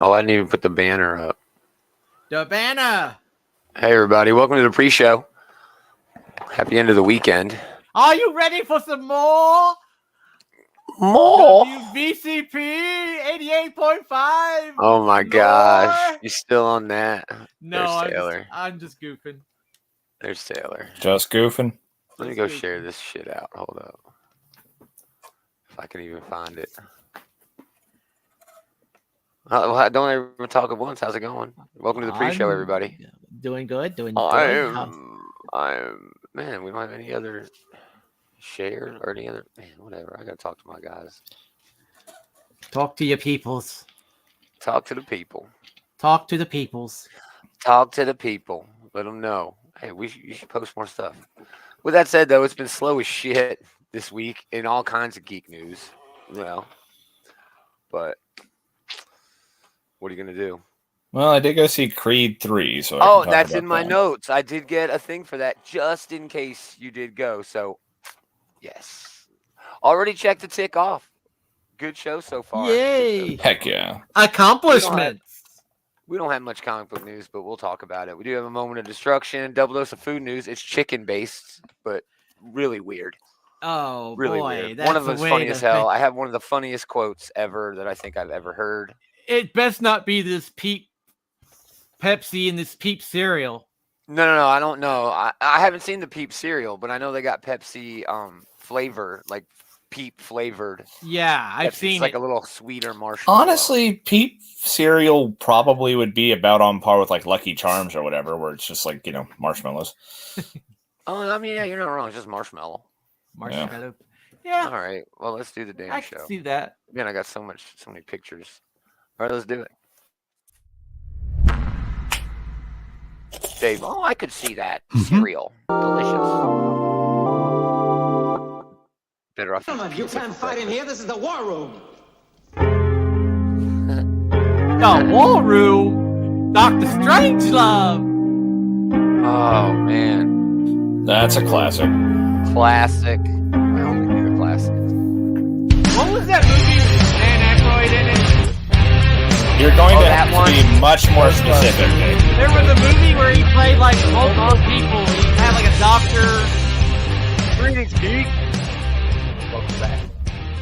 Oh, I didn't even put the banner up. The banner. Hey, everybody. Welcome to the pre-show. Happy end of the weekend. Are you ready for some more? More? WVCP 88.5. Oh, my gosh. You still on that? No, There's Taylor. I'm just goofing. There's Taylor. Just goofing. Let me go share this shit out. Hold up. If I can even find it. Don't ever talk at once. How's it going? Welcome to the pre-show, everybody. Doing good. Doing good. Man, we don't have any other share or any other. Man, whatever. I got to talk to my guys. Talk to your peoples. Talk to the people. Talk to the peoples. Talk to the people. Let them know. Hey, you should post more stuff. With that said, though, it's been slow as shit this week in all kinds of geek news. But what are you going to do? Well, I did go see Creed 3. So that's in my notes. I did get a thing for that just in case you did go. So, yes. Already checked the tick off. Good show so far. Yay. Heck yeah. Accomplishments. We don't have much comic book news, but we'll talk about it. We do have a moment of destruction, double dose of food news. It's chicken-based, but really weird. Oh, really boy. Weird. One of them is funny as hell. I have one of the funniest quotes ever that I think I've ever heard. It best not be this Pepsi and this Peep cereal. No, I don't know. I haven't seen the Peep cereal, but I know they got Pepsi flavor, like Peep flavored. Yeah, I've seen it's like a little sweeter marshmallow. Honestly, Peep cereal probably would be about on par with like Lucky Charms or whatever, where it's just like, marshmallows. Oh, I mean, yeah, you're not wrong. It's just marshmallow. Marshmallow. Yeah. All right. Well, let's do the damn show. I can see that. Man, I got so many pictures. All right, let's do it. Dave, I could see that. Cereal. Delicious. Better off. You can't fight in here. This is the war room. The war room? Dr. Strangelove. Oh, man. That's a classic. Classic. I only need a classic. What was that movie with Dan Aykroyd in it? You're going to have to be much more specific. There was a movie where he played like multiple people. He had like a doctor. Greetings, Geek. Welcome back.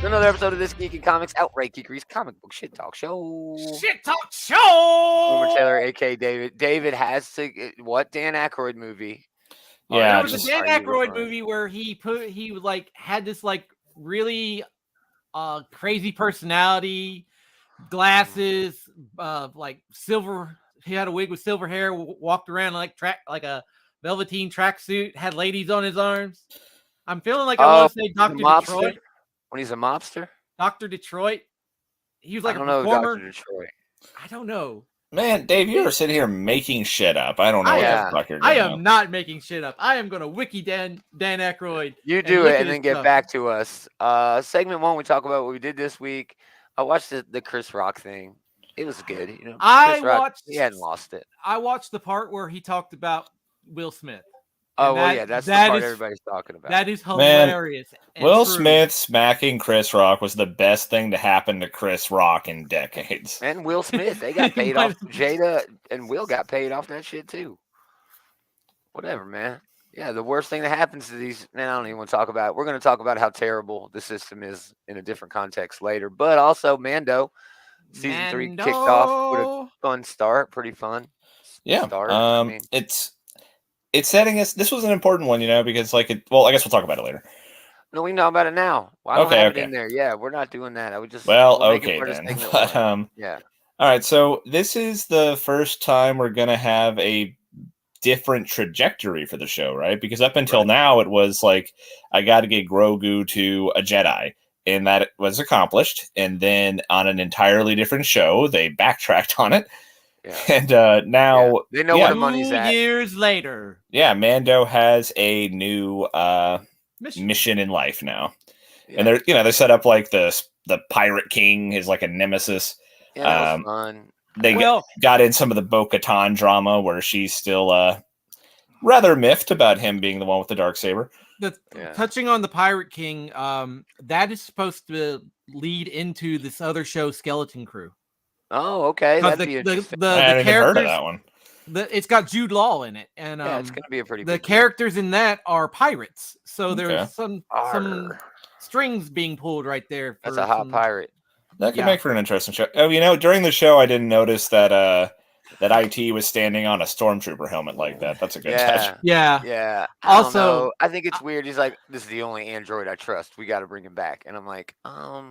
Another episode of This Geek and Comics Outright Geekery's comic book shit talk show. Shit talk show. Boomer Taylor, aka David. David has to. What Dan Aykroyd movie? Yeah, there was a Dan Aykroyd movie where he had this like really crazy personality. Glasses, like silver. He had a wig with silver hair. Walked around like a velveteen tracksuit. Had ladies on his arms. I'm feeling like I want to say Dr. Detroit. When he's a mobster, Dr. Detroit. He was like I don't know performer. Dr. Detroit. I don't know. Man, Dave, you are sitting here making shit up. I don't know what the fuck you're doing. I am not making shit up. I am going to wiki Dan Aykroyd. You do it and then get back to us. Segment 1, we talk about what we did this week. I watched the Chris Rock thing. It was good. He hadn't lost it. I watched the part where he talked about Will Smith. That's the part everybody's talking about. That is hilarious. Man, Will Smith smacking Chris Rock was the best thing to happen to Chris Rock in decades. And Will Smith, they got paid off. Jada and Will got paid off that shit too. Whatever, man. Yeah, the worst thing that happens to these, man, I don't even want to talk about it. We're going to talk about how terrible the system is in a different context later. But also, Mando, season 3 kicked off with a fun start. Pretty fun. Yeah. Start. It's setting us, this was an important one, because I guess we'll talk about it later. No, we know about it now. Well, I don't have it in there. Yeah, we're not doing that. I would just. Okay then. But, yeah. All right, so this is the first time we're going to have a different trajectory for the show, right? Because up until now, it was like, I got to get Grogu to a Jedi, and that was accomplished. And then on an entirely different show, they backtracked on it. Yeah. And now they know where the money's at. 2 years later. Yeah, Mando has a new mission in life now. Yeah. And they set up like the Pirate King is like a nemesis. Yeah, that was fun. They got in some of the Bo-Katan drama where she's still rather miffed about him being the one with the Darksaber. Touching on the Pirate King, that is supposed to lead into this other show, Skeleton Crew. Oh, okay, Because that'd be interesting. the I hadn't even heard of characters, that one. it's got Jude Law in it, and Yeah, it's gonna be a pretty the big deal. characters in that are pirates. So Okay. there's some Arr. strings being pulled right there. For That's a hot pirate. That could Yeah. make for an interesting show. Oh, during the show, I didn't notice that that IT was standing on a stormtrooper helmet like that. That's a good touch. Yeah. Yeah. I don't Also, know. I think it's weird. He's like, this is the only android I trust. We got to bring him back. And I'm like,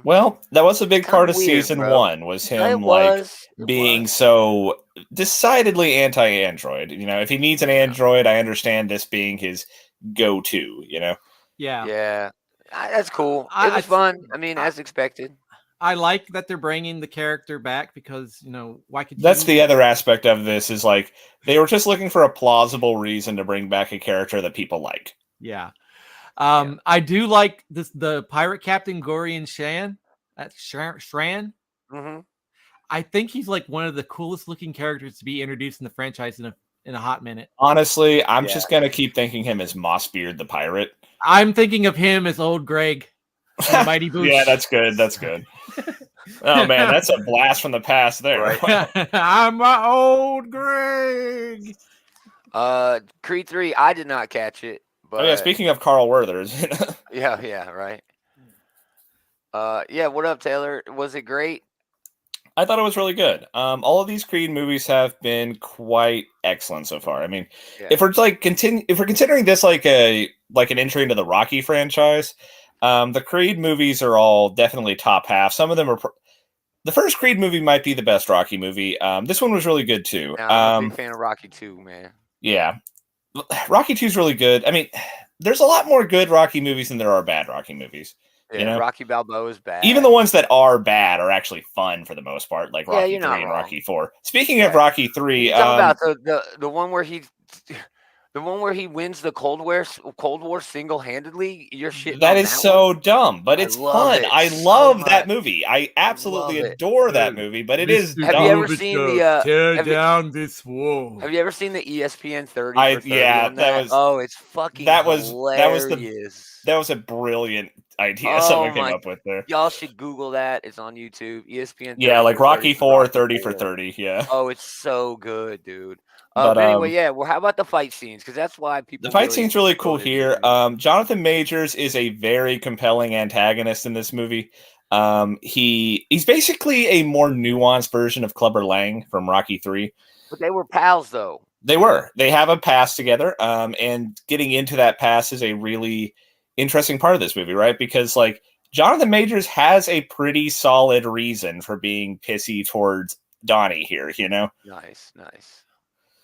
Well, that was a big Kinda part of weird, season bro. 1 was it him was. It being was. so decidedly anti-android. If he needs an android, I understand this being his go-to. Yeah. Yeah. That's cool. It I- was fun. I mean, as expected. I like that they're bringing the character back because why could That's you? the other aspect of this is like they were just looking for a plausible reason to bring back a character that people like. Yeah. I do like the pirate captain Gorian Shan. That's Shran. Mm-hmm. I think he's like one of the coolest looking characters to be introduced in the franchise in a hot minute. Honestly, I'm just gonna keep thinking him as Mossbeard the pirate. I'm thinking of him as old Greg. from the Mighty Boosh. Yeah, that's good. That's good. Oh man, that's a blast from the past there. Right. I'm my old Greg. Creed 3, I did not catch it. But Oh yeah, speaking of Carl Werthers. yeah, right. Yeah, what up, Taylor? Was it great? I thought it was really good. All of these Creed movies have been quite excellent so far. I mean, Yeah. if we're considering this like an entry into the Rocky franchise, the Creed movies are all definitely top half. Some of them are. The first Creed movie might be the best Rocky movie. This one was really good too. Now, I'm a big fan of Rocky 2, man. Yeah, Rocky 2 is really good. I mean, there's a lot more good Rocky movies than there are bad Rocky movies. Yeah, Rocky Balboa is bad. Even the ones that are bad are actually fun for the most part, like Rocky 3 you're not and wrong. Rocky 4. Speaking of Rocky 3, about the one where he wins the Cold War single-handedly. Your shit. that is so dumb, but I it's love fun. it I so love much. that movie. I absolutely love it. adore that movie, but it is Have dumb. you ever seen the tear have you- down this wall? Have you ever seen the ESPN 30 I- for 30 yeah, on that that? was- Oh, it's fucking that was hilarious. That was a brilliant idea Oh someone came my- up with there. Y'all should Google that. It's on YouTube. ESPN 30 Yeah, like for Rocky 30 4, 30 for 30. Yeah. Oh, it's so good, dude. But, But anyway, yeah. Well, how about the fight scenes? Because that's why people. The fight scene's really cool voted here. for Jonathan Majors is a very compelling antagonist in this movie. He's basically a more nuanced version of Clubber Lang from Rocky 3. But they were pals, though. They were. They have a past together. And getting into that past is a really interesting part of this movie, right? Because like Jonathan Majors has a pretty solid reason for being pissy towards Donnie here, Nice.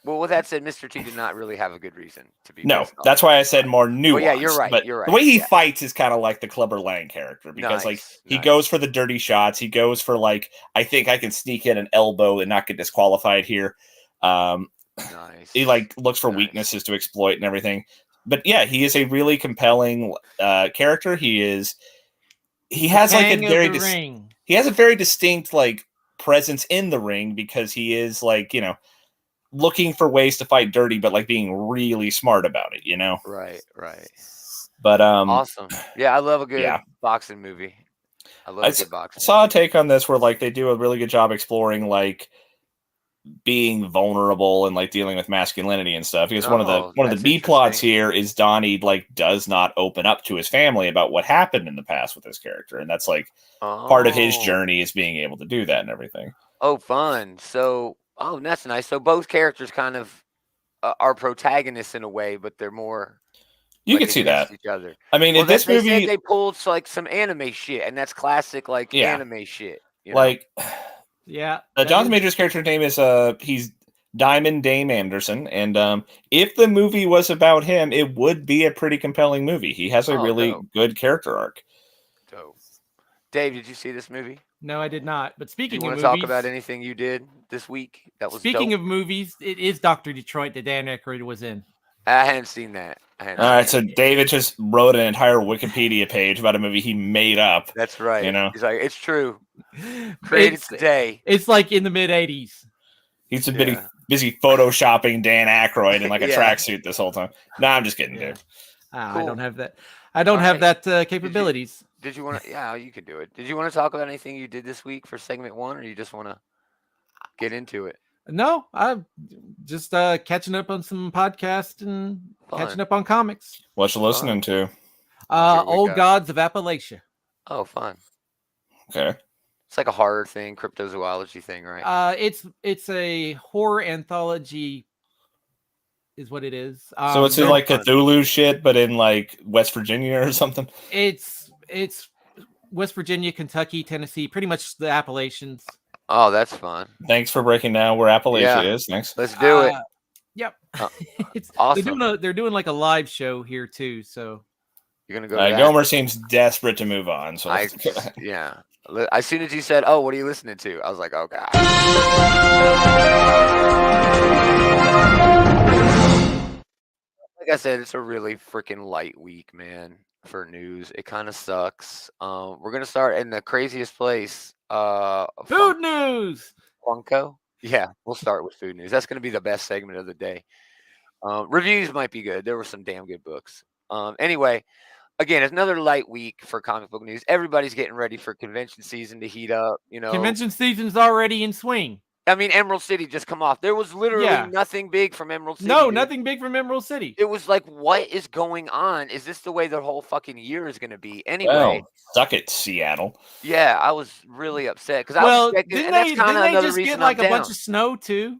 Well, with that said, Mr. T did not really have a good reason to be. No, pissed off. that's why I said more nuanced. Well, yeah, you're right. But You're right. the way he Yeah. fights is kind of like the Clubber Lang character because, like, he Nice. goes for the dirty shots. He goes for like, I think I can sneak in an elbow and not get disqualified here. Nice. He like looks for Nice. weaknesses to exploit and everything. But yeah, he is a really compelling character. He has like a King of very the ring. he has a very distinct like presence in the ring because he is like looking for ways to fight dirty, but like being really smart about it. Right. But Awesome. Yeah, I love a good yeah. boxing movie. I love I a good boxing. saw a take on this where like they do a really good job exploring like being vulnerable and like dealing with masculinity and stuff. Because one of the that's B plots interesting. here is Donnie like does not open up to his family about what happened in the past with his character, and that's like part of his Oh. journey is being able to do that and everything. Oh, fun. So, that's nice. So both characters kind of are protagonists in a way, but they're more. You like, can see that. against each other. I mean, Well, in this they said movie, they pulled like some anime shit, and that's classic like Yeah. anime shit. like Yeah. that Jonathan is- Major's character's name is he's Diamond Dame Anderson, and if the movie was about him, it would be a pretty compelling movie. He has a really dope. good character arc. Dope. Dave, did you see this movie? No, I did not. But Do you speaking want of to talk movies, about anything you did this week? That was speaking dope? of movies, it is Dr. Detroit that Dan Aykroyd was in. I hadn't seen that. All right, so David just wrote an entire Wikipedia page about a movie he made up. That's right. You know? He's like, it's true. Created It's, today. it's like in the mid '80s. He's been Yeah. busy photoshopping Dan Aykroyd in like a Yeah. tracksuit this whole time. No, I'm just kidding, Yeah. dude. I Cool. don't have that. I don't All have right. that capabilities. Did you want to? Yeah, you could do it. Did you want to talk about anything you did this week for segment 1, or you just want to? Get into it. No, I'm just catching up on some podcasts and catching Fun. up on comics. What you listening to? Here we Old go. Gods of Appalachia. Oh, fun. Okay. It's like a horror thing, cryptozoology thing, right? It's a horror anthology, is what it is. So it's so like fun. Cthulhu shit, but in like West Virginia or something. It's West Virginia, Kentucky, Tennessee, pretty much the Appalachians. Oh, that's fun. Thanks for breaking down where Appalachia Yeah. is. Thanks. Let's do it. Yep. It's Awesome. They're doing like a live show here too. So You're gonna go to that? Gomer seems desperate to move on. So yeah. As soon as you said, "Oh, what are you listening to?" I was like, "Oh God." Like I said, it's a really freaking light week, man, for news. It kind of sucks. We're gonna start in the craziest place. food news. Funko. Yeah, we'll start with food news. That's gonna be the best segment of the day. Reviews might be good. There were some damn good books. Anyway, again, it's another light week for comic book news. Everybody's getting ready for convention season to heat up. Convention season's already in swing. I mean, Emerald City just come off. There was literally nothing big from Emerald City. No, dude. nothing big from Emerald City. It was like, what is going on? Is this the way the whole fucking year is going to be? Anyway, well, suck it, Seattle. yeah, I was really upset because I was expecting, didn't and that's they kind of another just reason get like I'm a bunch down. of snow too?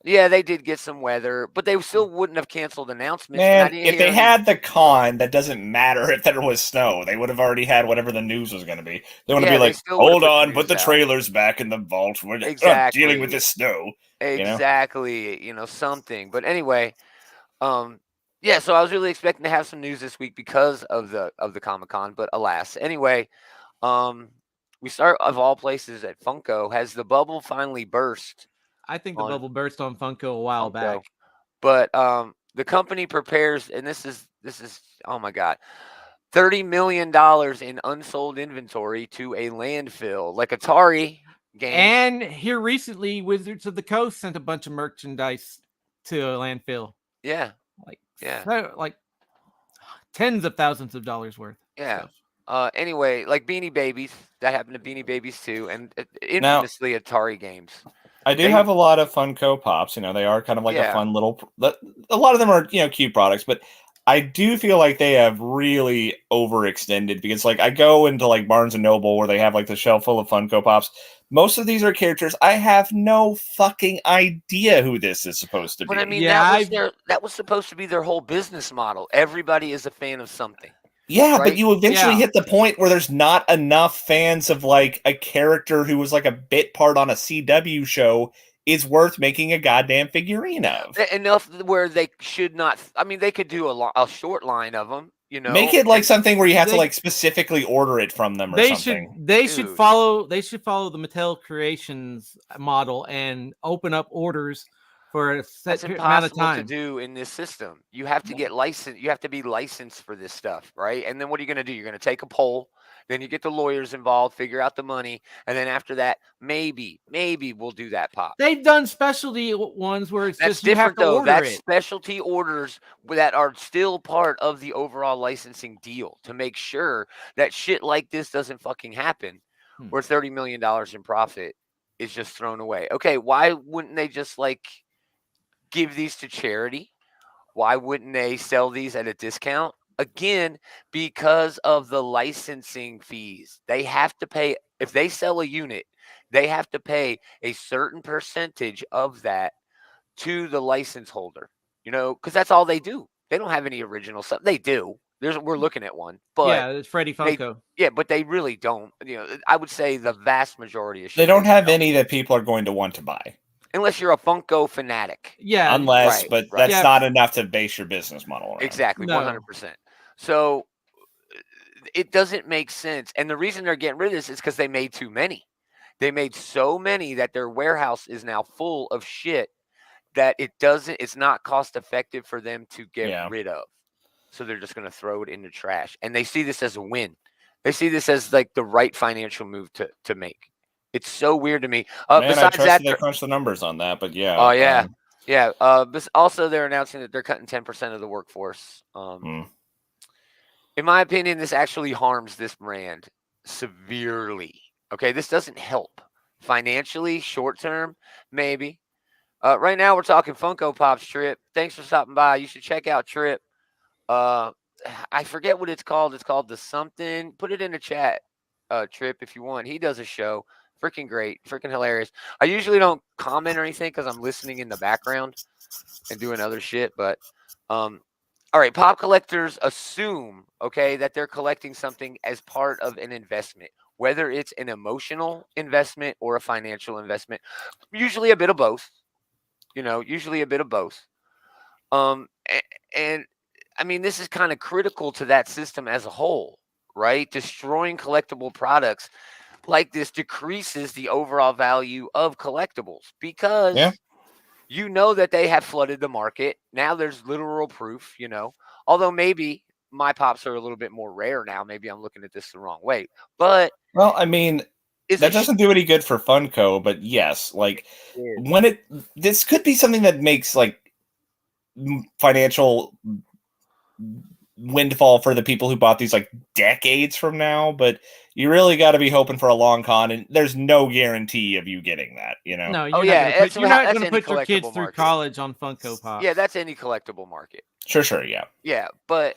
Yeah, they did get some weather, but they still wouldn't have canceled announcements. Man, if they had the con, that doesn't matter if there was snow. They would have already had whatever the news was going to be. They want to be like, hold on, put the trailers back in the vault. We're not dealing with this snow. Exactly, something. But anyway, yeah. So I was really expecting to have some news this week because of the Comic-Con, but alas. Anyway, we start of all places at Funko. Has the bubble finally burst? I think the bubble burst on Funko a while back. But the company prepares, and this is oh my God, $30 million in unsold inventory to a landfill, like Atari games. And here recently, Wizards of the Coast sent a bunch of merchandise to a landfill. Yeah, like tens of thousands of dollars worth. Yeah. Anyway, like Beanie Babies, that happened to Beanie Babies too, and infamously Atari games. I do have a lot of Funko Pops. They are kind of like a fun little. A lot of them are cute products, but I do feel like they have really overextended because like I go into like Barnes and Noble where they have like the shelf full of Funko Pops. Most of these are characters I have no fucking idea who this is supposed to be. But I mean, that was supposed to be their whole business model. Everybody is a fan of something. Yeah, right? But you eventually hit the point where there's not enough fans of like a character who was like a bit part on a CW show is worth making a goddamn figurine of. Enough where they should not. I mean, they could do a short line of them. Make it like something where you have to like specifically order it from them or something. They should follow the Mattel Creations model and open up orders for a set amount of time. To do in this system. You have to get licensed. You have to be licensed for this stuff, right? And then what are you going to do? You're going to take a poll. Then you get the lawyers involved, figure out the money, and then after that, maybe we'll do that pop. They've done specialty ones where it's That's just you have to order That's it. Specialty orders that are still part of the overall licensing deal to make sure that shit like this doesn't fucking happen, where $30 million in profit is just thrown away. Okay, why wouldn't they just like give these to charity? Why wouldn't they sell these at a discount? Again, because of the licensing fees. They have to pay, if they sell a unit, they have to pay a certain percentage of that to the license holder, because that's all they do. They don't have any original stuff. They do. We're looking at one, but it's Freddy Funko. But they really don't. I would say the vast majority of shit. They don't have any that people are going to want to buy. Unless you're a Funko fanatic. Yeah. Unless, but that's not enough to base your business model around. Exactly, 100%. So it doesn't make sense. And the reason they're getting rid of this is because they made too many. They made so many that their warehouse is now full of shit that it's not cost effective for them to get rid of. So they're just going to throw it in the trash. And they see this as a win. They see this as like the right financial move to make. It's so weird to me. Besides that, they crunch the numbers on that, but yeah. Oh yeah, yeah. But also they're announcing that they're cutting 10% of the workforce. In my opinion, this actually harms this brand severely. Okay, this doesn't help. Financially, short term, maybe. Right now, we're talking Funko Pops. Trip, thanks for stopping by. You should check out Trip. Uh, I forget what it's called. It's called the something. Put it in the chat, Trip, if you want. He does a show. Freaking great. Freaking hilarious. I usually don't comment or anything because I'm listening in the background and doing other shit. But, all right, pop collectors assume, okay, that they're collecting something as part of an investment, whether it's an emotional investment or a financial investment. Usually a bit of both. Usually a bit of both. And I mean, this is kind of critical to that system as a whole, right? Destroying collectible products like this decreases the overall value of collectibles because you know that they have flooded the market. Now there's literal proof, although maybe my pops are a little bit more rare now. Maybe I'm looking at this the wrong way. But, well, I mean, that doesn't do any good for Funko, but yes, like this could be something that makes like financial windfall for the people who bought these like decades from now, but you really got to be hoping for a long con, and there's no guarantee of you getting that, No, you're not going to put your kids through college on Funko Pops. Yeah, that's any collectible market. Sure, yeah. Yeah, but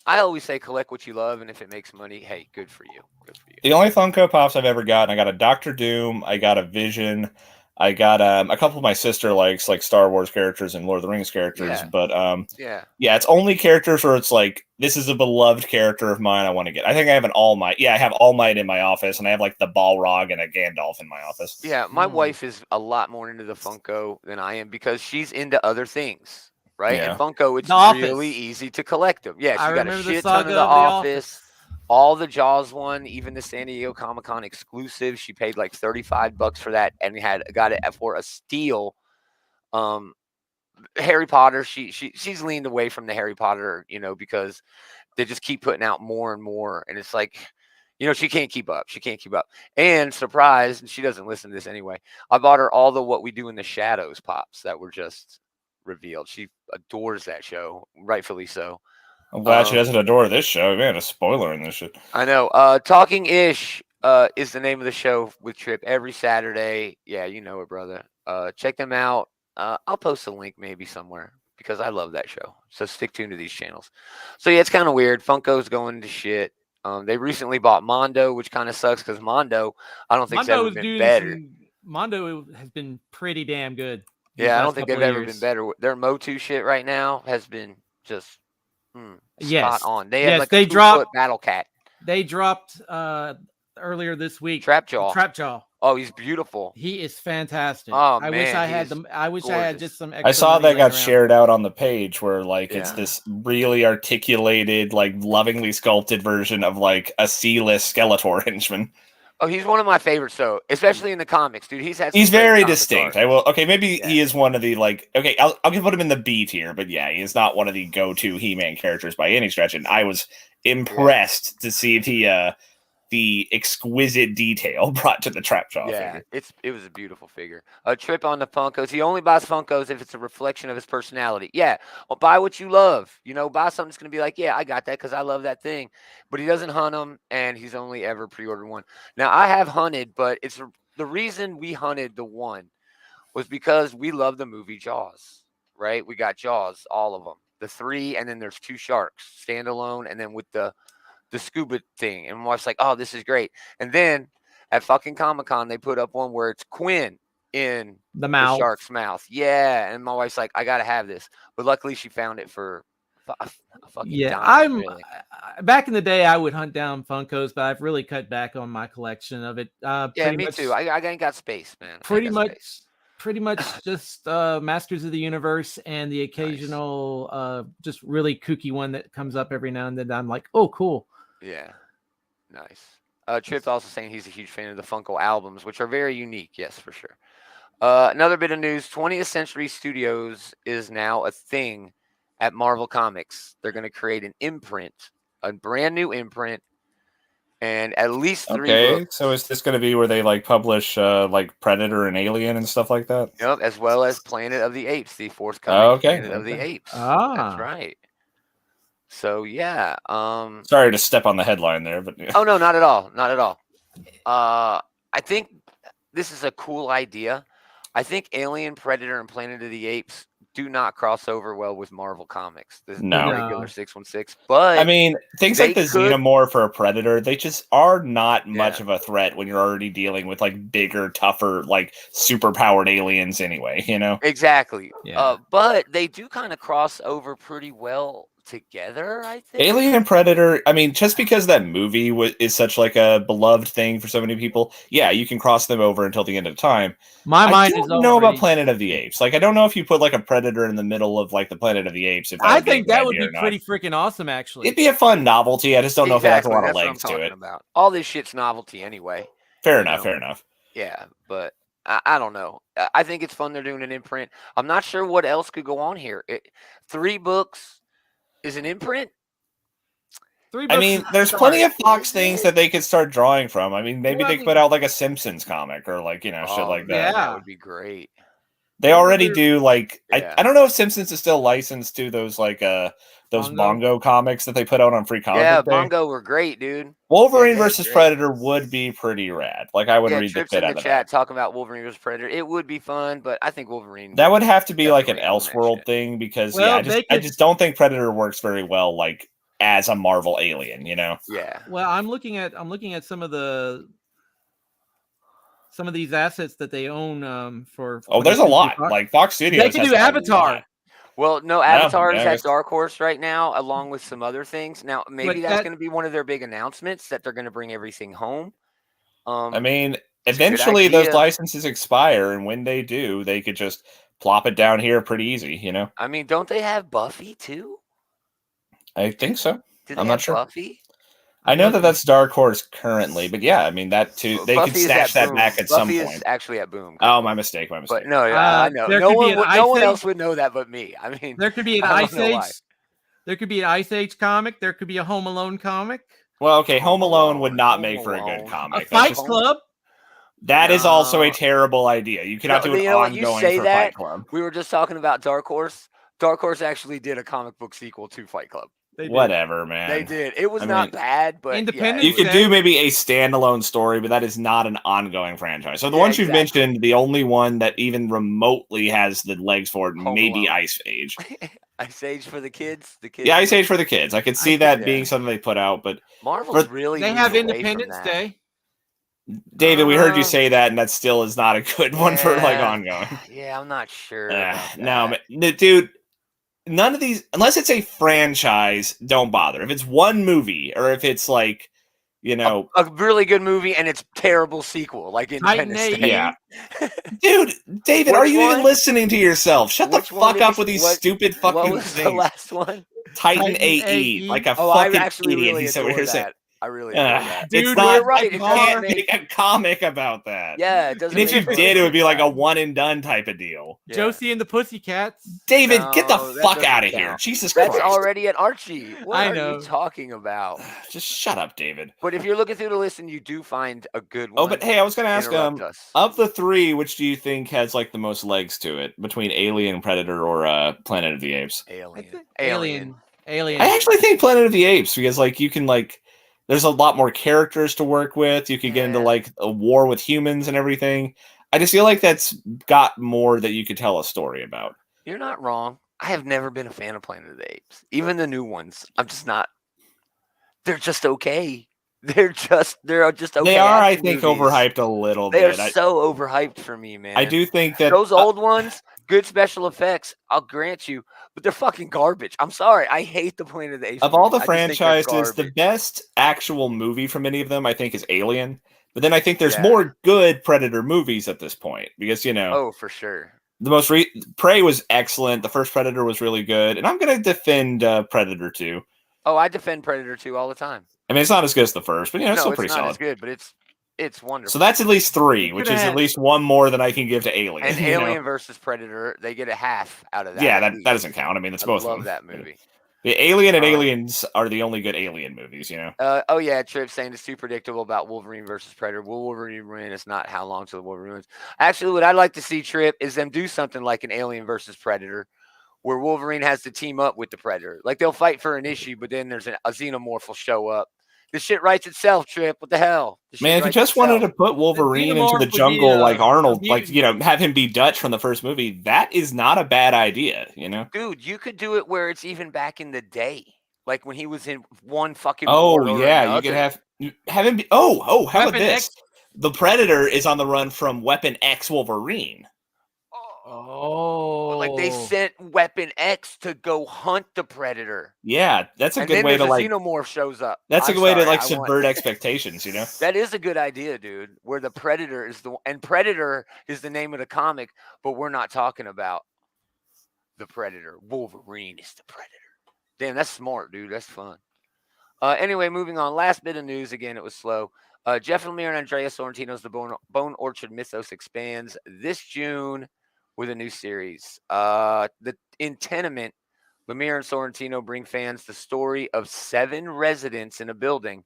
I always say collect what you love, and if it makes money, hey, good for you. Good for you. The only Funko Pops I've ever gotten, I got a Doctor Doom, I got a Vision, I got a couple of my sister likes like Star Wars characters and Lord of the Rings characters, but yeah, it's only characters where it's like this is a beloved character of mine I want to get. I think I have an All Might. Yeah, I have All Might in my office, and I have like the Balrog and a Gandalf in my office. Yeah, my wife is a lot more into the Funko than I am because she's into other things. Right? Yeah. And Funko, it's really easy to collect them. Yeah, she got a shit ton of the Office, all the Jaws one, even the San Diego Comic-Con exclusive. She paid like $35 for that and got it for a steal. Harry Potter, she's leaned away from the Harry Potter, because they just keep putting out more and more. And it's like, she can't keep up. She can't keep up. And surprise, and she doesn't listen to this anyway, I bought her all the What We Do in the Shadows pops that were just revealed. She adores that show, rightfully so. I'm glad she doesn't adore this show. Man, a spoiler in this shit. I know. Talking Ish is the name of the show with Trip every Saturday. Yeah, you know it, brother. Check them out. I'll post a link maybe somewhere because I love that show. So stick tuned to these channels. So yeah, it's kind of weird. Funko's going to shit. They recently bought Mondo, which kind of sucks because Mondo, I don't think has ever been better. Mondo has been pretty damn good. Yeah, I don't think they've ever been better. Their Motu shit right now has been just spot on. They have like a 2-foot battle cat. They dropped earlier this week. Trapjaw. Oh, he's beautiful. He is fantastic. Oh, I wish I had them. I wish I had just some extra. I saw that got shared out on the page where like it's this really articulated, like lovingly sculpted version of like a C-list Skeletor henchman. Oh, he's one of my favorites, though, especially in the comics, dude. He's very distinct. Art. I will. Okay, maybe he is one of the like. Okay, I'll put him in the B tier, but yeah, he is not one of the go-to He-Man characters by any stretch. And I was impressed to see the exquisite detail brought to the Trapjaw figure. It was a beautiful figure. A Trip on the Funkos. He only buys Funkos if it's a reflection of his personality. Yeah, well, buy what you love. Buy something that's going to be like, yeah, I got that because I love that thing. But he doesn't hunt them, and he's only ever pre-ordered one. Now, I have hunted, but it's the reason we hunted the one was because we love the movie Jaws, right? We got Jaws, all of them. The 3, and then there's 2 sharks, standalone, and then with the scuba thing. And my wife's like, oh, this is great. And then at fucking Comic-Con, they put up one where it's Quinn in the shark's mouth. Yeah. And my wife's like, I got to have this. But luckily she found it for a fucking dime, really. Back in the day, I would hunt down Funkos, but I've really cut back on my collection of it. Me too. I ain't got space, man. Pretty much just Masters of the Universe and the occasional just really kooky one that comes up every now and then. I'm like, oh, cool. Yeah, nice. Trip's also saying he's a huge fan of the Funko albums, which are very unique. Yes, for sure. Another bit of news: 20th Century Studios is now a thing at Marvel Comics. They're going to create an imprint, a brand new imprint, and at least 3 books. So is this going to be where they like publish like Predator and Alien and stuff like that? Yep, as well as Planet of the Apes, the forthcoming Planet of the Apes. That's right. So yeah. Sorry to step on the headline there, but oh no, not at all, not at all. I think this is a cool idea. I think Alien, Predator, and Planet of the Apes do not cross over well with Marvel Comics. The No. regular 616, but I mean, things they like the could- Xenomorph or a Predator, they just are not much Yeah. of a threat when you're already dealing with like bigger, tougher, like superpowered aliens anyway, you know? exactly. Yeah. But they do kind of cross over pretty well together, I think. Alien and Predator, I mean, just because that movie is such like a beloved thing for so many people, yeah, you can cross them over until the end of time. My I mind don't is know about already. Planet of the Apes. Like, I don't know if you put like a Predator in the middle of like the Planet of the Apes. If that I would be a think good that would idea be or not. pretty freaking awesome, actually. It'd be a fun novelty. I just don't know if it has a lot of That's what I'm legs to talking it. about. All this shit's novelty anyway. Fair you enough. know. Fair enough. Yeah, but I don't know. I think it's fun they're doing an imprint. I'm not sure what else could go on here. 3 books is an imprint. 3 I books mean, is there's start. plenty of Fox things that they could start drawing from. I mean, maybe Well, they I could mean- put out like a Simpsons comic or like, shit like that. Man, Yeah. that would be great. They already do like Yeah. I don't know if Simpsons is still licensed to those like those Bongo comics that they put out on Free Comic Yeah, Book Day. Bongo were great, dude. Wolverine they're versus great. Predator would be pretty rad. Like I would read the Trips shit in out the of chat that. talking about Wolverine versus Predator. It would be fun, but I think Wolverine. That would have to be like an definitely own that Elseworld shit. thing because Well, I just don't think Predator works very well like as a Marvel alien, you know. Yeah. Well, I'm looking at some of these assets that they own for. Oh, there's a lot. Like Fox Studios. They can has do a Avatar. lot. Well, no, Avatar is I at guess- Dark Horse right now, along with some other things. Now, maybe But that's that- going to be one of their big announcements that they're going to bring everything home. I mean, it's a good eventually those idea. licenses expire, and when they do, they could just plop it down here pretty easy, you know. I mean, don't they have Buffy too? I think so. Do they I'm not have sure. Buffy? I know that that's Dark Horse currently, but yeah, I mean that too. They Buffy could is stash that Boom. back at Buffy some is point. actually at Boom. Oh, my mistake. But no, I know. there No could be one, an would, Ice no one Age- else would know that but me. I mean, There could be an I don't Ice know Age. why. There could be an Ice Age comic. There could be a Home Alone comic. Well, okay, Home Alone would not Home make for a good Alone. comic. A That's Fight just- Club. That is also a No. terrible idea. You cannot No, do an you know what? You ongoing say for that. Fight Club. We were just talking about Dark Horse. Dark Horse actually did a comic book sequel to Fight Club. They did. Whatever, man. They did. It was I not mean, bad, but Independence yeah, You could do maybe a standalone story, but that is not an ongoing franchise. So the Yeah, ones you've exactly. mentioned, the only one that even remotely has the legs for it, Home maybe Alone. Ice Age. Ice Age for the kids. The kids. Yeah, Ice Age for the kids. I could see Ice that Age, being yeah. something they put out, but Marvel's for- really. They moved have away from Independence that. Day. David, we heard you say that, and that still is not a good one for like Yeah. ongoing. Yeah, I'm not sure. No, about man, that. dude. None of these, unless it's a franchise, don't bother. If it's one movie, or if it's like, you know, a really good movie and it's terrible sequel, like Titan Independence AE. Day. yeah. Dude, David, Which are you one? even listening to yourself? Shut Which the one fuck did up you- with these what- stupid What fucking was the things. last one? Titan Titan AE, AE. like a Oh, I fucking actually idiot. really He's over adore here saying, that. I really adore that. Dude, it's you're not right, You it can't doesn't make a comic about that. Yeah, it doesn't. And if make you fun did, it of would be like a that. one and done type of deal. Yeah. Josie and the Pussycats. David, get the No, that fuck doesn't out of here. count. Jesus That's Christ. already at Archie. What I are know. you talking about? Just shut up, David. But if you're looking through the list and you do find a good one, Oh, but hey, I was going to ask, interrupt us. of the three, which do you think has like the most legs to it between Alien, Predator, or Planet of the Apes? Alien. I actually think Planet of the Apes because like you can like there's a lot more characters to work with. You could get into Yeah. like a war with humans and everything. I just feel like that's got more that you could tell a story about. You're not wrong. I have never been a fan of Planet of the Apes. Even the new ones. I'm just not. They're just okay. They're just okay. They are, I action think, movies. overhyped a little They are bit. so overhyped for me, man. I do think that Those old ones, good special effects, I'll grant you, but they're fucking garbage. I'm sorry. I hate the Planet of the Apes. of all the movies. I just think they're franchises, the garbage. best actual movie from any of them, I think, is Alien. But then I think there's Yeah. more good Predator movies at this point because you know Oh, for sure. the most Prey was excellent. The first Predator was really good, and I'm gonna defend Predator 2. Oh, I defend Predator 2 all the time. I mean, it's not as good as the first, but you know, it's No, still it's pretty not solid. as good, but it's wonderful. So that's at least 3, which Coulda is at had- least one more than I can give to Alien. and you know? Alien versus Predator, they get a half out of that. Yeah, at that least. doesn't count. I mean, it's I both love of that them. movie. The Alien and Um, Aliens are the only good Alien movies, you know. Oh yeah, Trip saying it's too predictable about Wolverine versus Predator. Will Wolverine win? It's not how long till the Wolverine wins. Actually, what I'd like to see, Trip, is them do something like an Alien versus Predator, where Wolverine has to team up with the Predator. Like they'll fight for an issue, but then there's a xenomorph will show up This shit writes itself, Trip. What the hell? Man, if you just wanted to put Wolverine into the jungle like Arnold, like, have him be Dutch from the first movie, that is not a bad idea, Dude, you could do it where it's even back in the day. Like when he was in one fucking war or yeah, another. You could have him be how about this? The Predator is on the run from Weapon X Wolverine. Oh, like they sent Weapon X to go hunt the Predator. Yeah, that's a good way to like. Xenomorph shows up. That's a good way to like subvert expectations, That is a good idea, dude. Where the Predator is Predator is the name of the comic, but we're not talking about the Predator. Wolverine is the Predator. Damn, that's smart, dude. That's fun. Anyway, moving on. Last bit of news. Again, it was slow. Jeff Lemire and Andrea Sorrentino's The Bone Orchard Mythos expands this June with a new series. In Tenement, Lemire and Sorrentino bring fans the story of 7 residents in a building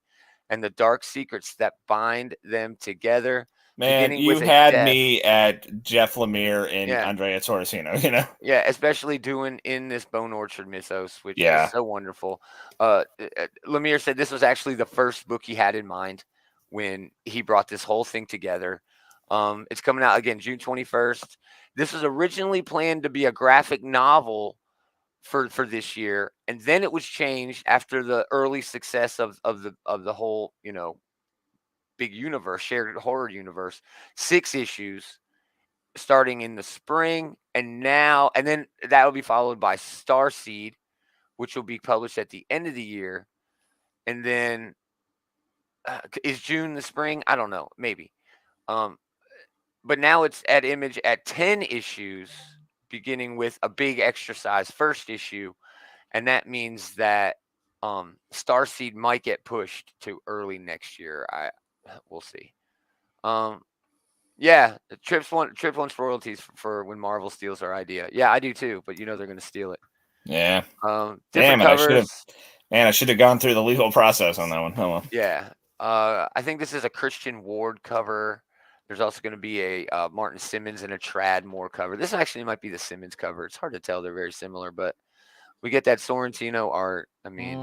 and the dark secrets that bind them together. Man, you had me at Jeff Lemire and Andrea Sorrentino, Yeah, especially doing in this Bone Orchard Mythos, which is so wonderful. Lemire said this was actually the first book he had in mind when he brought this whole thing together. It's coming out again June 21st. This was originally planned to be a graphic novel for this year, and then it was changed after the early success of the whole big universe, shared horror universe. 6 issues starting in the spring, and then that will be followed by Starseed, which will be published at the end of the year. And then is June the spring? I don't know, maybe. But now it's at Image at 10 issues, beginning with a big extra size first issue, and that means that Starseed might get pushed to early next year. We'll see. Yeah, Trip wants royalties for when Marvel steals our idea. Yeah, I do too, but they're going to steal it. Yeah. Damn it! I should have gone through the legal process on that one. Oh well. Yeah. I think this is a Christian Ward cover. There's also going to be a Martin Simmons and a Trad Moore cover. This actually might be the Simmons cover. It's hard to tell; they're very similar, but we get that Sorrentino art. I mean,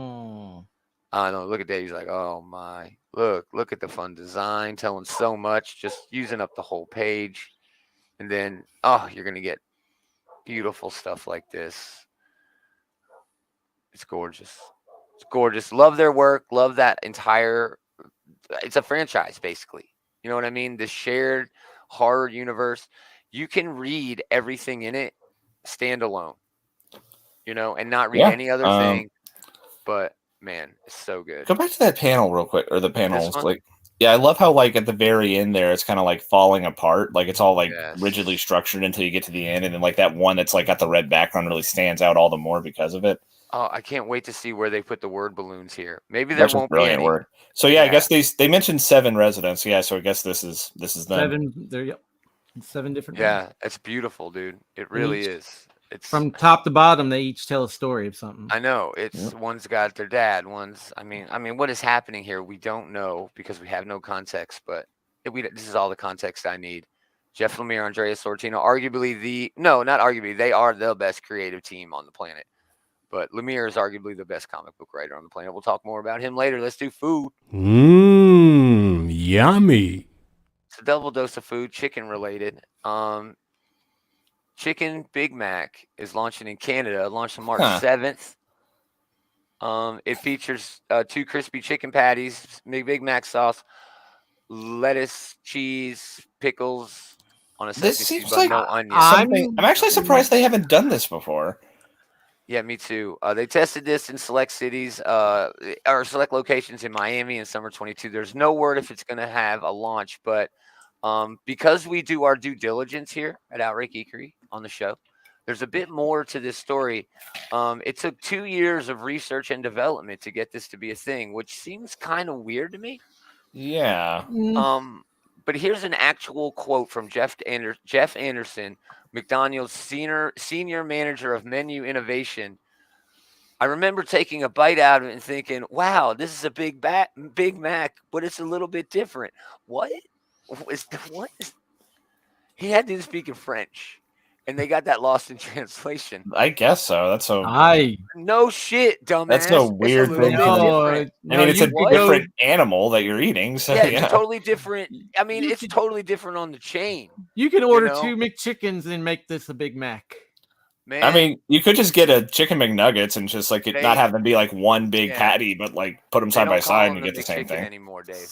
I don't know. Look at that. He's like, oh my. Look at the fun design, telling so much, just using up the whole page. And then, you're going to get beautiful stuff like this. It's gorgeous. It's gorgeous. Love their work. Love that entire, it's a franchise, basically. You know what I mean? The shared horror universe. You can read everything in it standalone, and not read any other thing. But man, it's so good. Go back to that panel real quick, or the panels. I love how at the very end there, it's kind of falling apart. It's all rigidly structured until you get to the end, and then that one that's got the red background really stands out all the more because of it. Oh, I can't wait to see where they put the word balloons here. Maybe there won't be any. Word. So I guess they mentioned 7 residents. Yeah, so I guess this is them. 7 there. Yep, 7 different. Yeah, it's beautiful, dude. It really is. It's from top to bottom. They each tell a story of something. I know. It's one's got their dad. One's. I mean, what is happening here? We don't know because we have no context. But this is all the context I need. Jeff Lemire, Andrea Sorrentino, not arguably, they are the best creative team on the planet. But Lemire is arguably the best comic book writer on the planet. We'll talk more about him later. Let's do food. Yummy. It's a double dose of food, chicken related. Chicken Big Mac is launching in Canada. It launched on March 7th. It features 2 crispy chicken patties, Big Mac sauce, lettuce, cheese, pickles on a this seems like no onion. I'm actually surprised they haven't done this before. Yeah, me too. They tested this in select cities or select locations in Miami in summer 22. There's no word if it's going to have a launch, but because we do our due diligence here at Outright Geekery on the show, there's a bit more to this story. It took 2 years of research and development to get this to be a thing, which seems kind of weird to me. Yeah. But here's an actual quote from Jeff Anderson, McDonald's senior manager of menu innovation. I remember taking a bite out of it and thinking, wow, this is a Big Mac, but it's a little bit different. What? He had to speak in French and they got that lost in translation. I guess so. That's so. No shit, dumbass. That's a weird it's a little thing. bit different. I mean, it's a different animal that you're eating. So yeah, it's totally different. I mean, it's totally different on the chain. You can order 2 McChickens and make this a Big Mac. Man, I mean, you could just get a chicken McNuggets and just like not have them be like one big patty, but like put them side by side and you get the same thing. Anymore, Dave.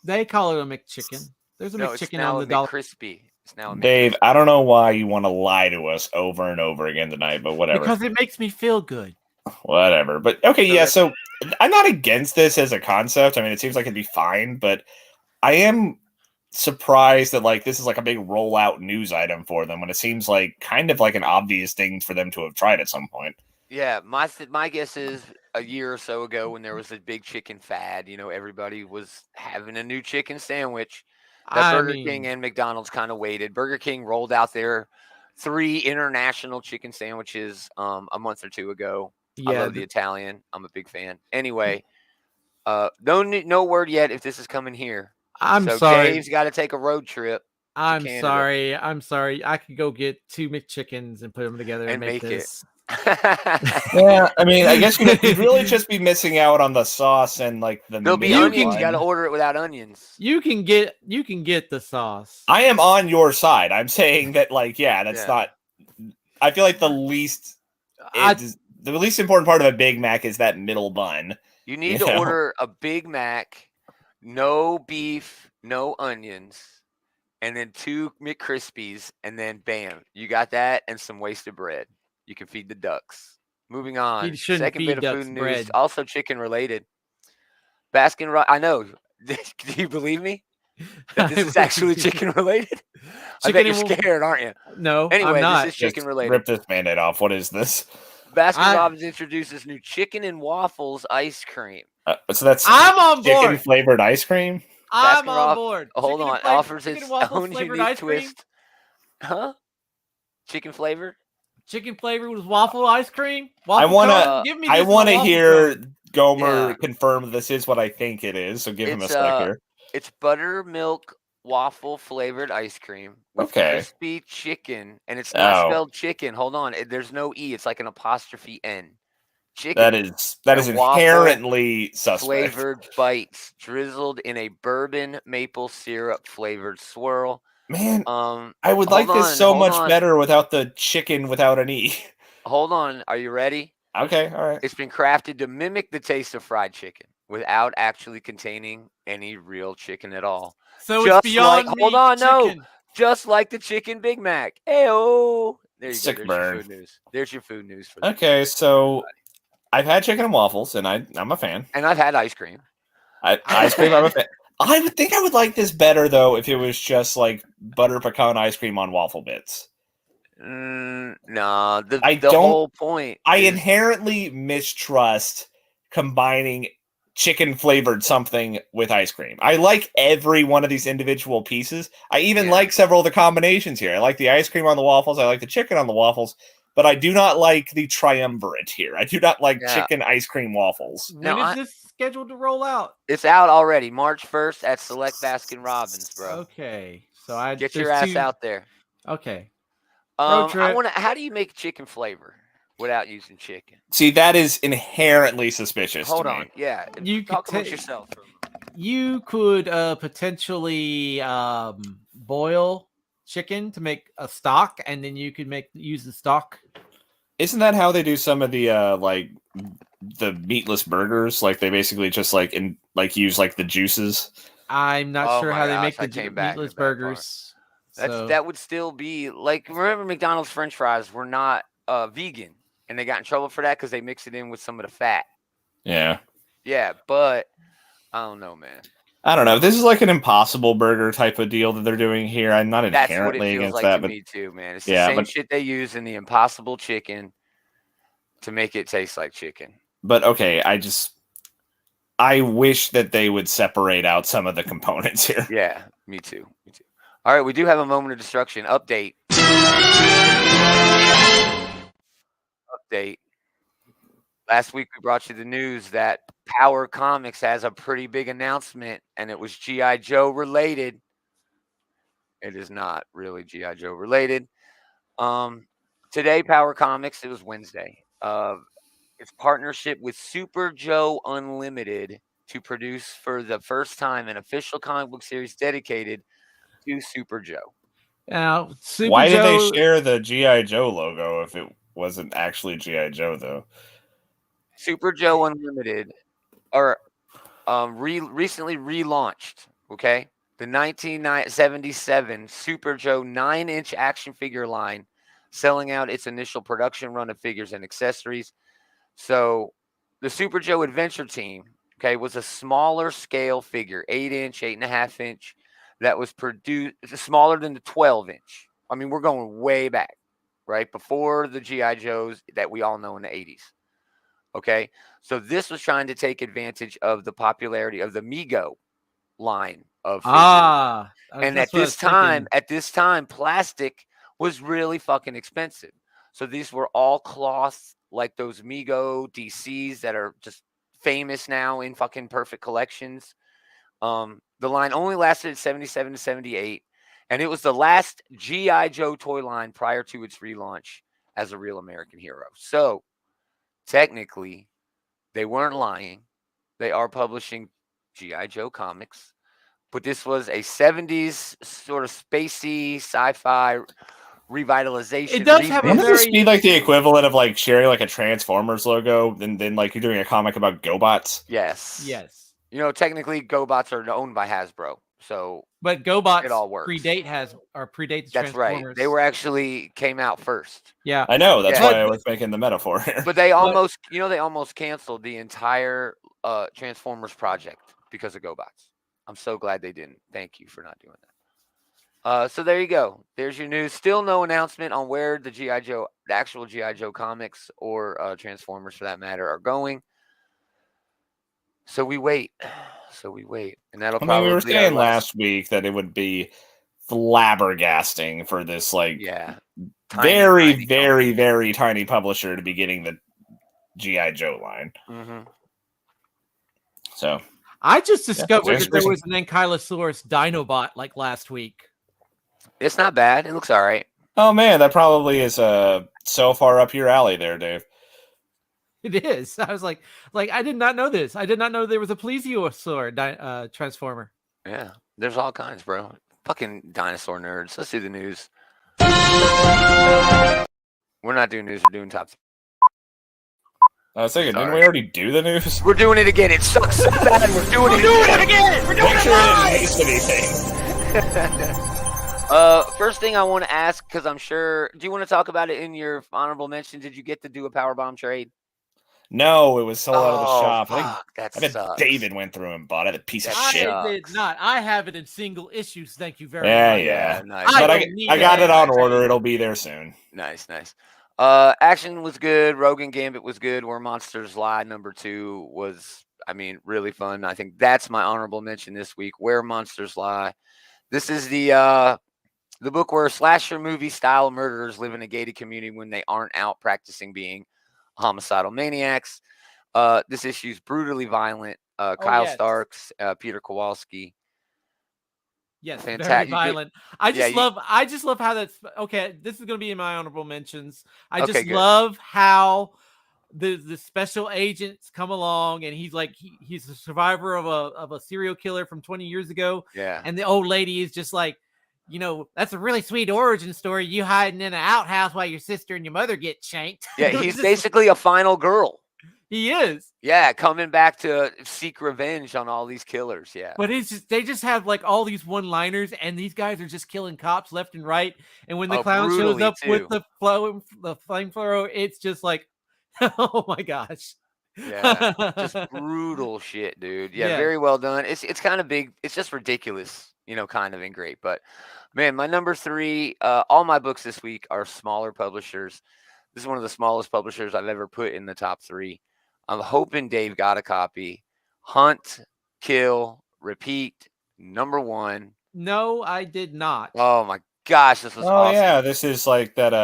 They call it a McChicken. There's a McChicken on the dollar. Crispy. It's now a Dave, I don't know why you want to lie to us over and over again tonight, but whatever. Because it makes me feel good. Whatever. But okay, yeah, so I'm not against this as a concept. I mean, it seems like it'd be fine, but I am surprised that like this is like a big rollout news item for them when it seems like kind of like an obvious thing for them to have tried at some point. Yeah, my guess is a year or so ago when there was a big chicken fad, everybody was having a new chicken sandwich. Burger King and McDonald's kind of waited. Burger King rolled out their 3 international chicken sandwiches a month or 2 ago. Yeah, I love the Italian. I'm a big fan. Anyway, no word yet if this is coming here. I'm sorry. Dave's got to take a road trip. I'm sorry. I could go get 2 McChickens and put them together and make this. Yeah, I mean, I guess you'd really just be missing out on the sauce and like the. There'll be onions. You got to order it without onions. You can get the sauce. I am on your side. I'm saying that, like, that's not. I feel like the least important part of a Big Mac is that middle bun. You need to order a Big Mac, no beef, no onions, and then 2 McCrispies, and then bam, you got that and some wasted bread. You can feed the ducks. Moving on. Second bit of food news, also chicken related. Baskin-Robbins. I know. Do you believe me? That this is actually chicken related? I bet you're scared, aren't you? No. Anyway, I'm not. This is chicken related. Rip this Band-Aid off. What is this? Baskin-Robbins introduces new chicken and waffles ice cream. So that's I'm on board. Chicken flavored ice cream. I'm on board. Hold on. Offers its own unique twist. Huh? Chicken flavored? Chicken flavored with waffle ice cream. I want to hear Gomer confirm this is what I think it is. So give him a sec here. It's buttermilk waffle flavored ice cream with crispy chicken, and it's not spelled chicken. Hold on, there's no e. It's like an apostrophe n. Chicken. That is inherently suspect. Flavored bites drizzled in a bourbon maple syrup flavored swirl. Man, I would like this so much better without the chicken without an E. Hold on. Are you ready? Okay, all right. It's been crafted to mimic the taste of fried chicken without actually containing any real chicken at all. So just it's beyond chicken. Just like the chicken Big Mac. Hey-oh. There you Sick go. There's your food news. There's your food news. For okay, so I've had chicken and waffles, and I'm a fan. And I've had ice cream. Ice cream, I'm a fan. I would think I would like this better, though, if it was just like butter pecan ice cream on waffle bits. No, the whole point. I inherently mistrust combining chicken flavored something with ice cream. I like every one of these individual pieces. I even like several of the combinations here. I like the ice cream on the waffles. I like the chicken on the waffles. But I do not like the triumvirate here. I do not like chicken ice cream waffles. When is this scheduled to roll out? It's out already, March 1st at select Baskin-Robbins, bro. Okay, so get your ass out there. Okay. How do you make chicken flavor without using chicken? See, that is inherently suspicious. Hold on, yeah. You talk about yourself. You could potentially boil chicken to make a stock, and then you could use the stock. Isn't that how they do some of the the meatless burgers? Like they basically just use like the juices. I'm not sure how they make the meatless burgers. That would still be like, remember McDonald's French fries were not vegan, and they got in trouble for that because they mix it in with some of the fat. Yeah, but I don't know, man. I don't know. This is like an Impossible Burger type of deal that they're doing here. I'm not inherently against that. But me too, man. It's the same shit they use in the Impossible Chicken to make it taste like chicken. But okay, I wish that they would separate out some of the components here. Yeah, me too. All right, we do have a moment of destruction update. Last week we brought you the news that Power Comics has a pretty big announcement, and it was G.I. Joe related. It is not really G.I. Joe related. Today, Power Comics. It was Wednesday. Its partnership with Super Joe Unlimited to produce for the first time an official comic book series dedicated to Super Joe. Now, Super Why Joe, did they share the G.I. Joe logo if it wasn't actually G.I. Joe, though? Super Joe Unlimited are recently relaunched. Okay, the 1977 Super Joe 9-inch action figure line, selling out its initial production run of figures and accessories. So, the Super Joe Adventure Team, okay, was a smaller scale figure, 8-inch, 8.5-inch, that was produced smaller than the 12-inch. I mean, we're going way back, right? Before the G.I. Joes that we all know in the 80s. Okay. So this was trying to take advantage of the popularity of the Mego line of figures. And that's what I was thinking. at this time, plastic was really fucking expensive. So these were all cloth, like those Mego DCs that are just famous now in fucking perfect collections. The line only lasted 77 to 78, and it was the last G.I. Joe toy line prior to its relaunch as a real American hero. So technically, they weren't lying. They are publishing G.I. Joe comics. But this was a 70s sort of spacey sci-fi revitalization. It does have a Wouldn't this very be like the equivalent of like sharing like a Transformers logo and then like you're doing a comic about GoBots? Yes. yes, You know, technically, GoBots are owned by Hasbro. So but GoBots it all works. predate the That's right. Transformers. They were actually came out first. Yeah, I know. That's Yeah. why I was making the metaphor here. But they almost, they almost canceled the entire Transformers project because of GoBots. I'm so glad they didn't. Thank you for not doing that. So there you go. There's your news. Still no announcement on where the actual G.I. Joe comics or Transformers for that matter are going. So we wait. And that'll probably we were be our saying last. last week that it would be flabbergasting for this like Tiny very tiny publisher to be getting the G.I. Joe line. Mm-hmm. So I just discovered that there reason. was an Ankylosaurus Dinobot like last week. It's not bad. It looks all right. Oh man, that probably is so far up your alley there, Dave. It is. I was like I did not know this. I did not know there was a plesiosaur transformer. Yeah, there's all kinds, bro. Fucking dinosaur nerds. Let's do the news. We're not doing news. We're doing top. I was thinking, didn't we already do the news? We're doing it again. It sucks so bad. We're doing it again. We're doing Make it sure live. it didn't miss anything. First thing I want to ask, because I'm sure, do you want to talk about it in your honorable mention? Did you get to do a power bomb trade? No, it was sold out of the shop. Fuck, I bet David went through and bought it. A piece of shit. I did not. I have it in single issues. Thank you very much. Yeah. Nice. But I got it on order. It'll be there soon. Nice. Action was good. Rogan Gambit was good. Where Monsters Lie #2 was, really fun. I think that's my honorable mention this week. Where Monsters Lie. This is the book where slasher movie style murderers live in a gated community when they aren't out practicing being homicidal maniacs. This issue is brutally violent. Kyle Starks, Peter Kowalski. Yes, Fantastic. very violent. I just love how that's okay. This is going to be in my honorable mentions. I just love how the special agents come along and he's like he's a survivor of a serial killer from 20 years ago. Yeah, and the old lady is just like, that's a really sweet origin story. You hiding in an outhouse while your sister and your mother get shanked. Yeah, he's basically a final girl. He is. Yeah, coming back to seek revenge on all these killers. Yeah. But they just have like all these one-liners, and these guys are just killing cops left and right. And when the clown shows up with the flamethrower, it's just like, oh my gosh. Yeah, just brutal shit, dude. Yeah, very well done. It's kind of big. It's just ridiculous, kind of and great. But man, my number 3, all my books this week are smaller publishers. This is one of the smallest publishers I've ever put in the top 3. I'm hoping Dave got a copy. Hunt, Kill, Repeat, #1. No, I did not. Oh my gosh, this was awesome. Yeah, this is like that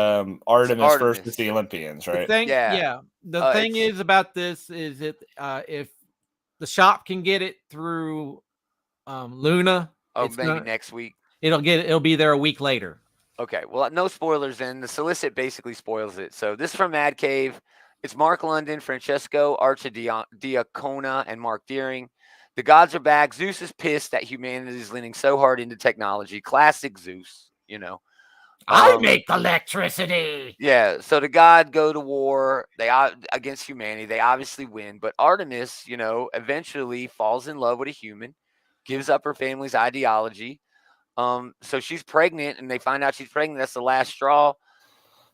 Artemis versus the Olympians, right? The thing is about this is if the shop can get it through Luna, maybe next week. It'll be there a week later. Okay, well, no spoilers then. The solicit basically spoils it. So this is from Mad Cave. It's Mark London, Francesco Archidiacona, and Mark Deering. The gods are back. Zeus is pissed that humanity is leaning so hard into technology. Classic Zeus, you know. I make electricity. Yeah, so the god go to war. They against humanity. They obviously win, but Artemis, you know, eventually falls in love with a human, gives up her family's ideology. So she's pregnant, and they find out she's pregnant. That's the last straw.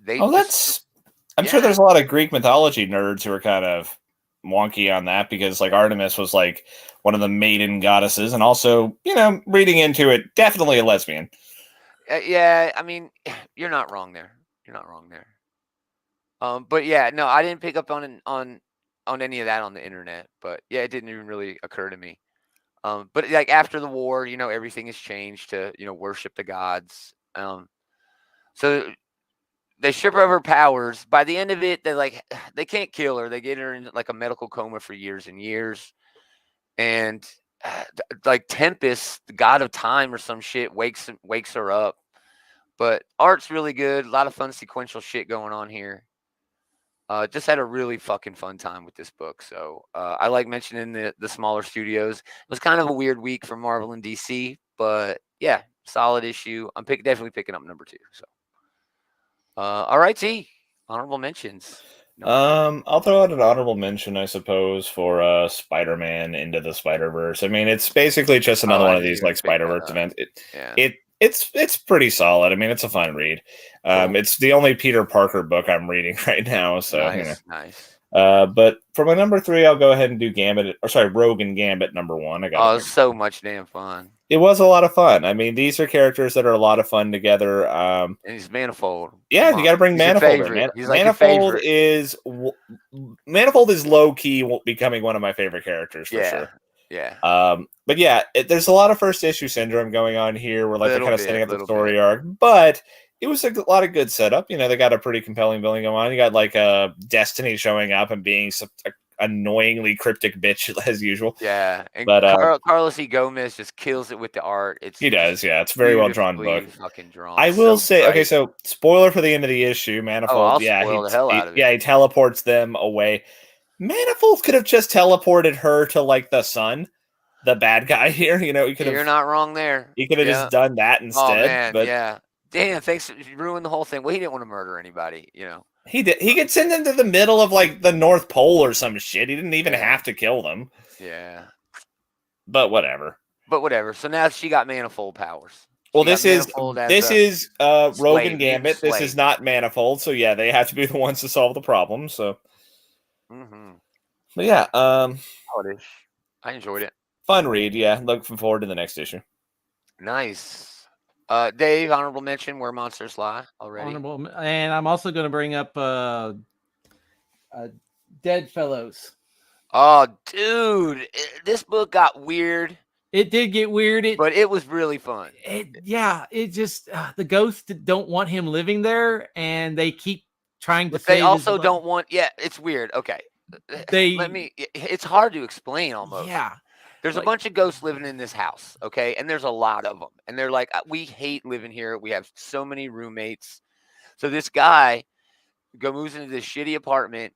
I'm sure there's a lot of Greek mythology nerds who are kind of wonky on that because, like, Artemis was like one of the maiden goddesses, and also, you know, reading into it, definitely a lesbian. Yeah, I mean, you're not wrong there. You're not wrong there. But yeah, no, I didn't pick up on any of that on the internet. But yeah, it didn't even really occur to me. But like after the war, you know, everything has changed to, you know, worship the gods. So they strip her of her powers. By the end of it, they can't kill her. They get her in like a medical coma for years and years. And like Tempest, the god of time or some shit, wakes her up. But art's really good. A lot of fun sequential shit going on here. Just had a really fucking fun time with this book. So I like mentioning the smaller studios. It was kind of a weird week for Marvel and DC, but yeah, solid issue. I'm definitely picking up number 2. So, all right, T. Honorable mentions. I'll throw out an honorable mention, I suppose, for Spider-Man Into the Spider-Verse. I mean, it's basically just another one of these like Spider-Verse events. It's pretty solid. I mean, it's a fun read. Cool. It's the only Peter Parker book I'm reading right now, so nice. But for my number 3, I'll go ahead and do Rogue and Gambit number 1. It's so much damn fun. It was a lot of fun. I mean, these are characters that are a lot of fun together. And he's Manifold. Yeah, you got to bring Manifold in. He's like Manifold Manifold is low key becoming one of my favorite characters for sure. Yeah. But yeah, there's a lot of first issue syndrome going on here where like they're kind of setting up the story arc, but it was a lot of good setup. You know, they got a pretty compelling villain going on. You got like Destiny showing up and being some annoyingly cryptic bitch as usual. Yeah, and Carlos E. Gomez just kills it with the art. He does, yeah. It's a very well drawn book. Fucking drawn. I will say, okay, so spoiler for the end of the issue, Manifold. Spoil the hell out of it. Yeah, he teleports them away. Manifold could have just teleported her to like the sun, the bad guy here. You know, you're not wrong there. He could have just done that instead. Oh man, but yeah. Damn, thanks. You ruined the whole thing. Well, he didn't want to murder anybody, you know. He did. He could send them to the middle of like the North Pole or some shit. He didn't even have to kill them. Yeah. But whatever. So now she got Manifold powers. Well, this is Rogue and Gambit. This is not Manifold. So yeah, they have to be the ones to solve the problem. So. But yeah, I enjoyed it. Fun read. Yeah, looking forward to the next issue. Nice. Dave, honorable mention Where Monsters Lie already. Honorable, and I'm also going to bring up Dead Fellows. Oh, dude, this book got weird. It did get weird, but it was really fun. It just the ghosts don't want him living there, and they keep trying to. But they also don't want. Yeah, it's weird. Okay, It's hard to explain almost. Yeah. There's a bunch of ghosts living in this house, okay? And there's a lot of them. And they're like, we hate living here. We have so many roommates. So this guy moves into this shitty apartment,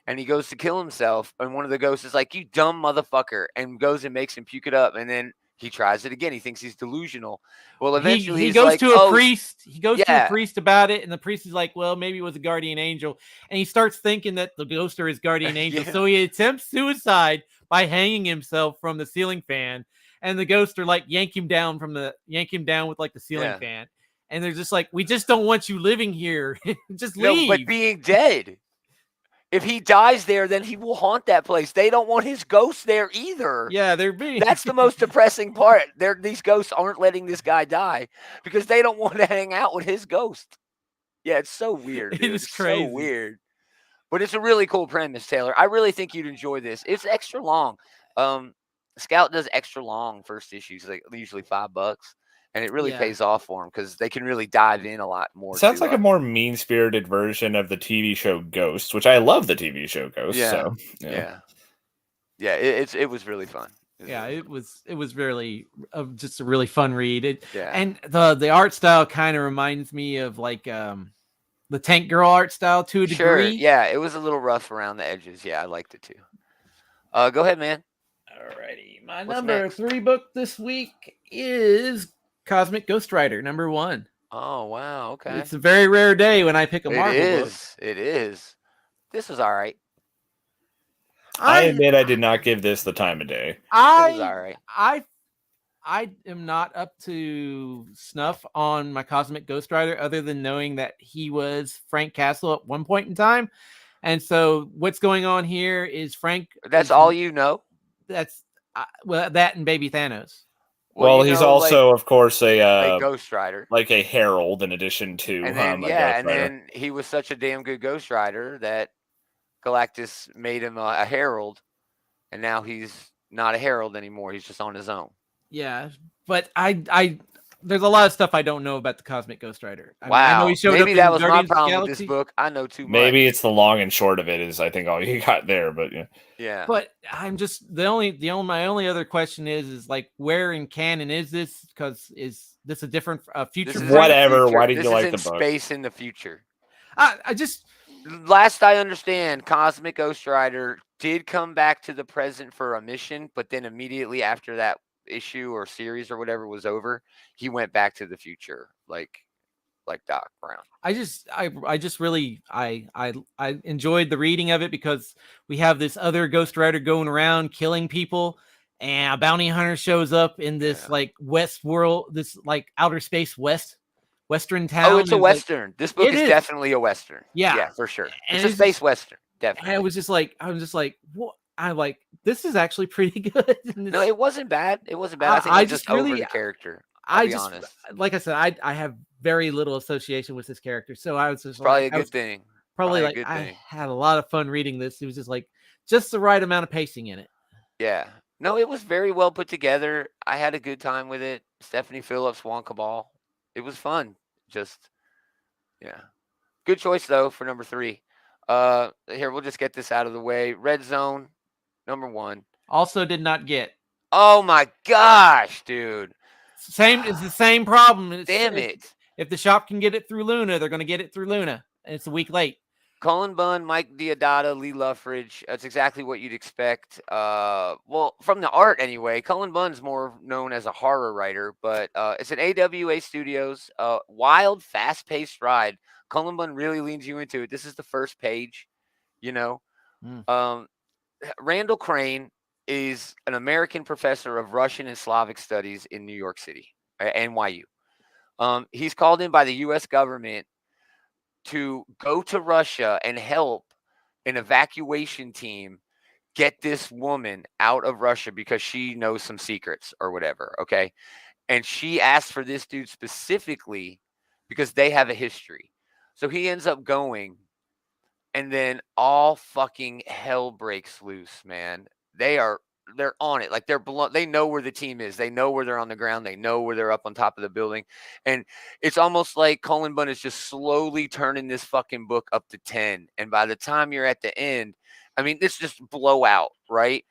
and he goes to kill himself. And one of the ghosts is like, you dumb motherfucker, and goes and makes him puke it up. And then he tries it again. He thinks he's delusional. Well, eventually he goes to a priest. He goes to a priest about it, and the priest is like, well, maybe it was a guardian angel. And he starts thinking that the ghost is his guardian angel. So he attempts suicide by hanging himself from the ceiling fan. And the ghosts are like, yank him down with like the ceiling fan. And they're just like, we just don't want you living here. Just leave. No, but being dead. If he dies there, then he will haunt that place. They don't want his ghost there either. Yeah, That's the most depressing part. These ghosts aren't letting this guy die because they don't want to hang out with his ghost. Yeah, it's so weird. Dude. It's crazy. So weird. But it's a really cool premise, Taylor. I really think you'd enjoy this. It's extra long. Scout does extra long first issues, like usually $5. And it really pays off for them because they can really dive in a lot more. Sounds like a more mean-spirited version of the TV show Ghost, which I love the TV show Ghost. Yeah. So, yeah. It was really fun. Yeah, it was really just a really fun read. Yeah. And the art style kind of reminds me of like the Tank Girl art style to a Sure. degree. Yeah, it was a little rough around the edges. Yeah, I liked it too. Go ahead, man. Alrighty, my What's number next? 3 book this week is Cosmic Ghost Rider #1. Oh wow, okay. It's a very rare day when I pick a It Marvel book. is. It is. This was all right. I admit I did not give this the time of day. It was all right. I am not up to snuff on my Cosmic Ghost Rider, other than knowing that he was Frank Castle at one point in time. And so what's going on here is Frank. That's all you know? That's well, that and Baby Thanos. Well, you he's know, also, of course, a Ghost Rider. like a herald in addition to And then, a Ghost Rider. then he was such a damn good Ghost Rider that Galactus made him a herald, and now he's not a herald anymore. He's just on his own. Yeah, but I there's a lot of stuff I don't know about the Cosmic Ghost Rider. I mean, Wow. I know he showed Maybe up that in was Guardians my of the problem with this Galaxy. book. I know too much. Maybe it's the long and short of it is, I think, all you got there. But yeah. Yeah. But I'm just my only other question is like, where in canon is this? Because is this a different future? This is Frank? Whatever. future. Why did this you is like in the book? space in the future. I just Last I understand, Cosmic Ghost Rider did come back to the present for a mission, but then immediately after that issue or series or whatever was over, he went back to the future, like Doc Brown. I just really I enjoyed the reading of it because we have this other Ghost Rider going around killing people, and a bounty hunter shows up in this like West world, this like outer space western town. Oh, it's a like, Western. This book it is is. definitely a Western. Yeah. Yeah, for sure. And It's a space Western. and Definitely. I was just like, what? I like this is actually pretty good. No, it wasn't bad. It wasn't bad. I think I just over the character. I'll be honest. Like I said, I have very little association with this character, so I was just Probably like, a good thing. Probably a like good I thing. had a lot of fun reading this. It was just like just the right amount of pacing in it. Yeah. No, it was very well put together. I had a good time with it. Stephanie Phillips, Juan Cabal. It was fun. Just, yeah. Good choice, though, for number 3. Here, we'll just get this out of the way. Red Zone, #1. Also did not get. Oh, my gosh, dude. It's the same problem. Damn it. If the shop can get it through Luna, they're going to get it through Luna. And it's a week late. Cullen Bunn, Mike Deodato, Lee Luffridge. That's exactly what you'd expect. Well, from the art anyway. Cullen Bunn's more known as a horror writer, but it's an AWA Studios wild, fast-paced ride. Cullen Bunn really leans you into it. This is the first page, you know. Randall Crane is an American professor of Russian and Slavic studies in New York City, NYU. He's called in by the U.S. government to go to Russia and help an evacuation team get this woman out of Russia because she knows some secrets or whatever, okay? And she asked for this dude specifically because they have a history. So he ends up going, and then all fucking hell breaks loose, man. They're on it. Like they know where the team is. They know where they're on the ground. They know where they're up on top of the building. And it's almost like Cullen Bunn is just slowly turning this fucking book up to 10. And by the time you're at the end, I mean, it's just blowout, right?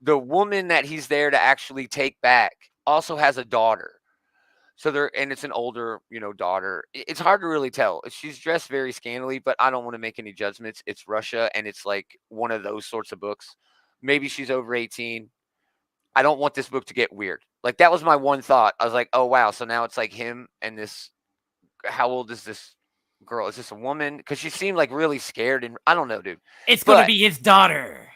The woman that he's there to actually take back also has a daughter. So and it's an older, daughter. It's hard to really tell. She's dressed very scantily, but I don't want to make any judgments. It's Russia, and it's like one of those sorts of books. Maybe she's over 18. I don't want this book to get weird. Like, that was my one thought. I was like, oh, wow. So now it's like him and this. How old is this girl? Is this a woman? Because she seemed like really scared. And I don't know, dude. It's going to be his daughter.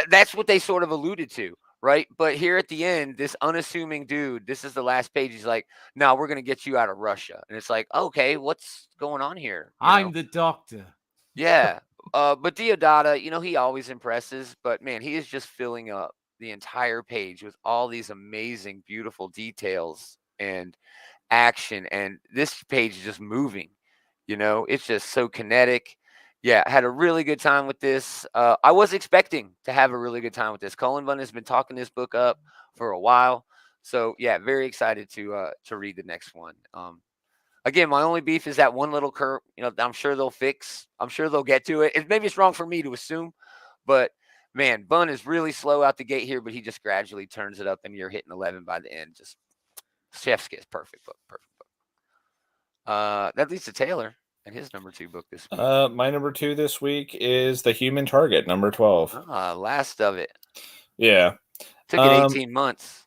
That's what they sort of alluded to, right? But here at the end, this unassuming dude, this is the last page. He's like, no, we're going to get you out of Russia. And it's like, okay, what's going on here? I'm the doctor. Yeah. But Deodato, he always impresses, but man, he is just filling up the entire page with all these amazing, beautiful details and action. And this page is just moving, it's just so kinetic. Yeah, I had a really good time with this. I was expecting to have a really good time with this. Cullen Bunn has been talking this book up for a while. So yeah, very excited to read the next one. Again, my only beef is that one little curve, I'm sure they'll fix. I'm sure they'll get to it. Maybe it's wrong for me to assume, but Man, Bun is really slow out the gate here, but he just gradually turns it up, and you're hitting 11 by the end. Just chef's kiss. Perfect book. Perfect book. That leads to Taylor and his number 2 book this week. My number 2 this week is The Human Target, number 12. Last of it. Yeah. Took it 18 months.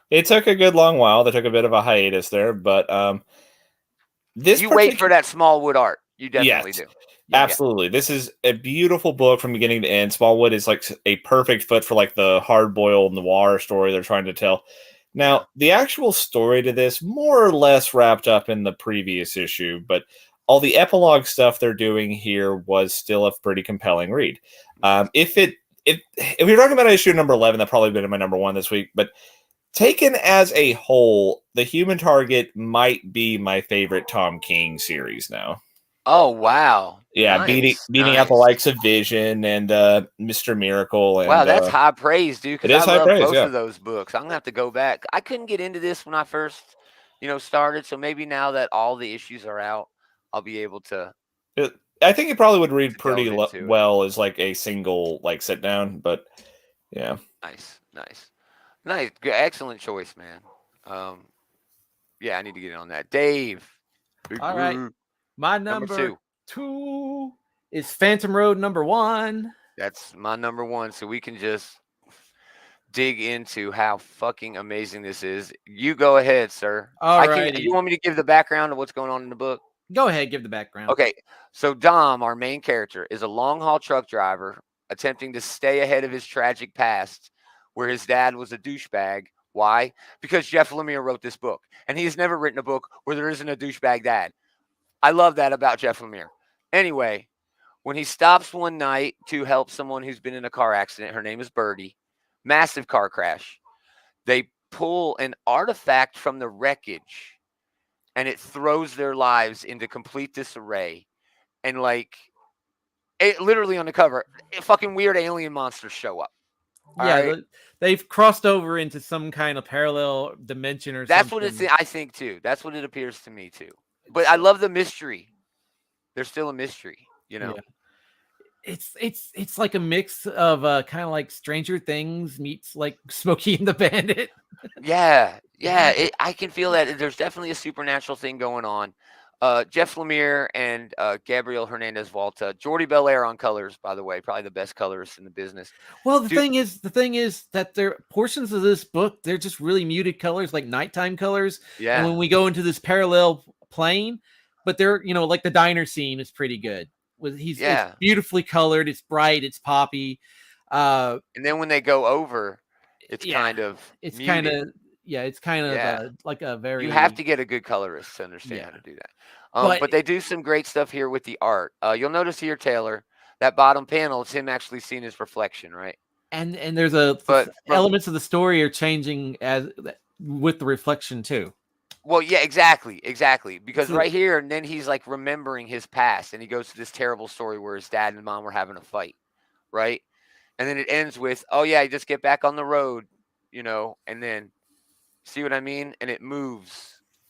It took a good long while. They took a bit of a hiatus there, but you wait for that Smallwood art. You definitely do. Yeah, absolutely. Yeah. This is a beautiful book from beginning to end. Smallwood is like a perfect fit for like the hard-boiled noir story they're trying to tell. Now, the actual story to this more or less wrapped up in the previous issue, but all the epilogue stuff they're doing here was still a pretty compelling read. If you're talking about issue number 11, that probably been my number 1 this week, but taken as a whole, The Human Target might be my favorite Tom King series now. Oh, wow. Yeah, nice, beating out the likes of Vision and Mr. Miracle. And, wow, that's high praise, dude. Because I love both of those books. I'm going to have to go back. I couldn't get into this when I first, started. So maybe now that all the issues are out, I'll be able to. I think it probably would read pretty well as like a single like sit down. But yeah. Nice. Excellent choice, man. Yeah, I need to get on that. Dave. All right. My number 2 is Phantom Road number 1. That's my number 1. So we can just dig into how fucking amazing this is. You go ahead, sir. All right. You want me to give the background of what's going on in the book? Go ahead, give the background. Okay. So Dom, our main character, is a long-haul truck driver attempting to stay ahead of his tragic past where his dad was a douchebag. Why? Because Jeff Lemire wrote this book. And he has never written a book where there isn't a douchebag dad. I love that about Jeff Lemire. Anyway, when he stops one night to help someone who's been in a car accident, her name is Birdie, massive car crash, they pull an artifact from the wreckage and it throws their lives into complete disarray. And like, it literally on the cover, fucking weird alien monsters show up. Yeah, they've crossed over into some kind of parallel dimension or something. That's what I think too. That's what it appears to me too. But I love the mystery. There's still a mystery, Yeah. It's like a mix of kind of like Stranger Things meets like Smokey and the Bandit. Yeah. I can feel that there's definitely a supernatural thing going on. Jeff Lemire and Gabriel Hernandez Volta, Jordi Belair on colors, by the way, probably the best colorists in the business. Well, the thing is that there portions of this book, they're just really muted colors, like nighttime colors. Yeah. And when we go into this parallel plane, but they're like the diner scene is pretty good. It's beautifully colored, it's bright, it's poppy. And then when they go over, it's kind of like a very. You have to get a good colorist to understand how to do that. But they do some great stuff here with the art. You'll notice here, Taylor, that bottom panel is him actually seeing his reflection, right? And there's elements of the story are changing with the reflection too. Well, yeah, exactly. Because right here, and then he's like remembering his past, and he goes to this terrible story where his dad and mom were having a fight, right? And then it ends with, oh yeah, you just get back on the road, and then see what I mean? And it moves.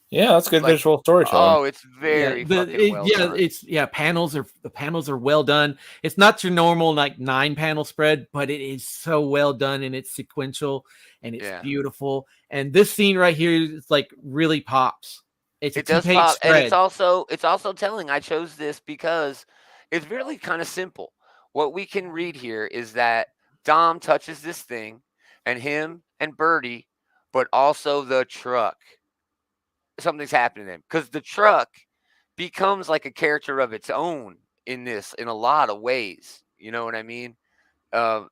Yeah, that's good visual storytelling. Oh, it's very fucking well done. The panels are well done. It's not your normal like 9-panel spread, but it is so well done and it's sequential and it's beautiful. And this scene right here is like really pops. It does pop, and it's also telling. I chose this because it's really kind of simple. What we can read here is that Dom touches this thing, and him and Birdie, but also the truck. Something's happening to them because the truck becomes like a character of its own in a lot of ways. You know what I mean? Yeah.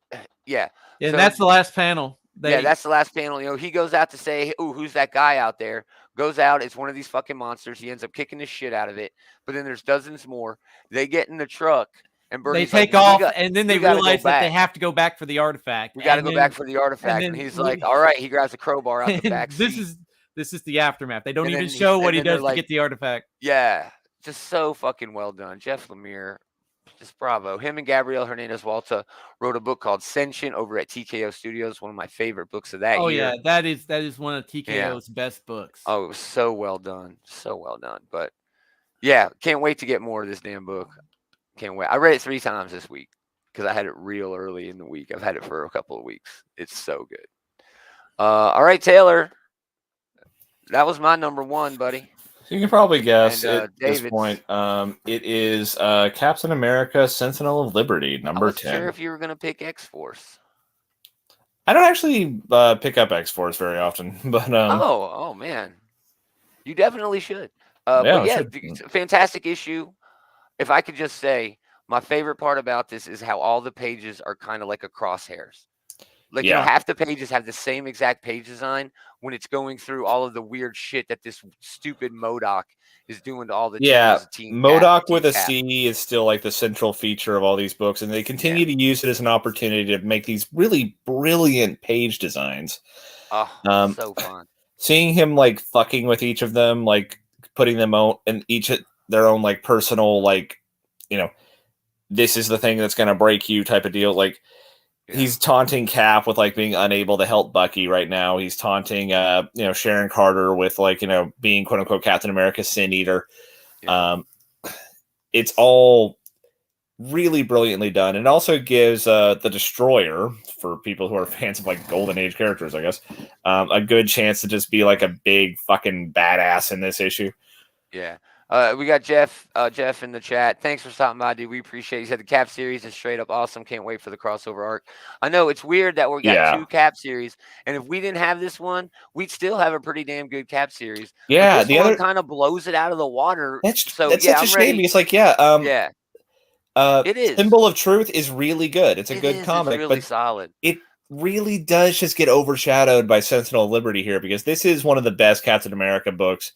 Yeah, so, that's the last panel. That's the last panel. He goes out to say, "Ooh, who's that guy out there?" Goes out. It's one of these fucking monsters. He ends up kicking the shit out of it. But then there's dozens more. They get in the truck. And Birdie's they take off, and then they realize that they have to go back for the artifact. We got to go back for the artifact. And he's like, all right. He grabs a crowbar out the back seat. This is the aftermath. They don't even show what he does to get the artifact. Yeah, just so fucking well done. Jeff Lemire, just bravo. Him and Gabriel Hernandez Walta wrote a book called Senshin over at TKO Studios, one of my favorite books of that year. Oh, yeah, that is one of TKO's best books. Oh, it was so well done. So well done. But, yeah, can't wait to get more of this damn book. Can't wait. I read it 3 times this week. because I had it real early in the week. I've had it for a couple of weeks. It's so good. All right, Taylor. That was my number one, buddy. You can probably guess And, at this David's- point. It is Captain America: Sentinel of Liberty, I number wasn't 10. sure if you were going to pick X-Force. I don't actually pick up X-Force very often, but Oh man, you definitely should. Yeah, But I yeah, should. fantastic issue. If I could just say, my favorite part about this is how all the pages are kind of like a crosshairs. Like, Yeah. half the pages have the same exact page design when it's going through all of the weird shit that this stupid MODOK is doing to all the yeah, teams. MODOK Team with a Cap. C is still like the central feature of all these books, and they continue to use it as an opportunity to make these really brilliant page designs. Oh, so fun. Seeing him like fucking with each of them, like putting them out in each their own like personal, like, this is the thing that's going to break you type of deal. Like, he's taunting Cap with like being unable to help Bucky right now. He's taunting, Sharon Carter with like, being quote unquote Captain America's Sin Eater. Yeah. It's all really brilliantly done. And it also gives the Destroyer, for people who are fans of like Golden Age characters, I guess, a good chance to just be like a big fucking badass in this issue. Yeah. We got Jeff in the chat. Thanks for stopping by, dude. We appreciate it. He said the Cap series is straight up awesome. Can't wait for the crossover arc. I know it's weird that we got 2 Cap series, and if we didn't have this one, we'd still have a pretty damn good Cap series. Yeah, but this the one other kind of blows it out of the water. That's I'm such a shame. ready. Because like, it is. Symbol of Truth is really good. It's a good comic, it's really but solid. It really does just get overshadowed by Sentinel of Liberty here, because this is one of the best Captain America books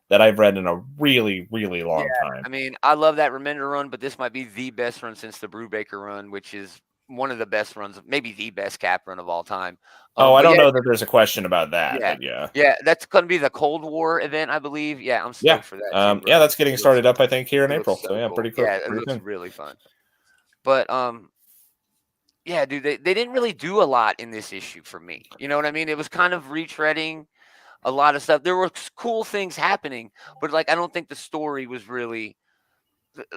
that I've read in a really, really long time. I mean, I love that Remender run, but this might be the best run since the Brubaker run, which is one of the best runs, maybe the best Cap run of all time. I don't know that there's a question about that. Yeah, but yeah. Yeah, that's going to be the Cold War event, I believe. Yeah, I'm stoked for that. Yeah, that's getting started up, I think, here in April. So yeah, cool. pretty cool. Yeah, it looks really fun. But yeah, dude, they didn't really do a lot in this issue for me. You know what I mean? It was kind of retreading a lot of stuff. There were cool things happening, but like I don't think the story was really.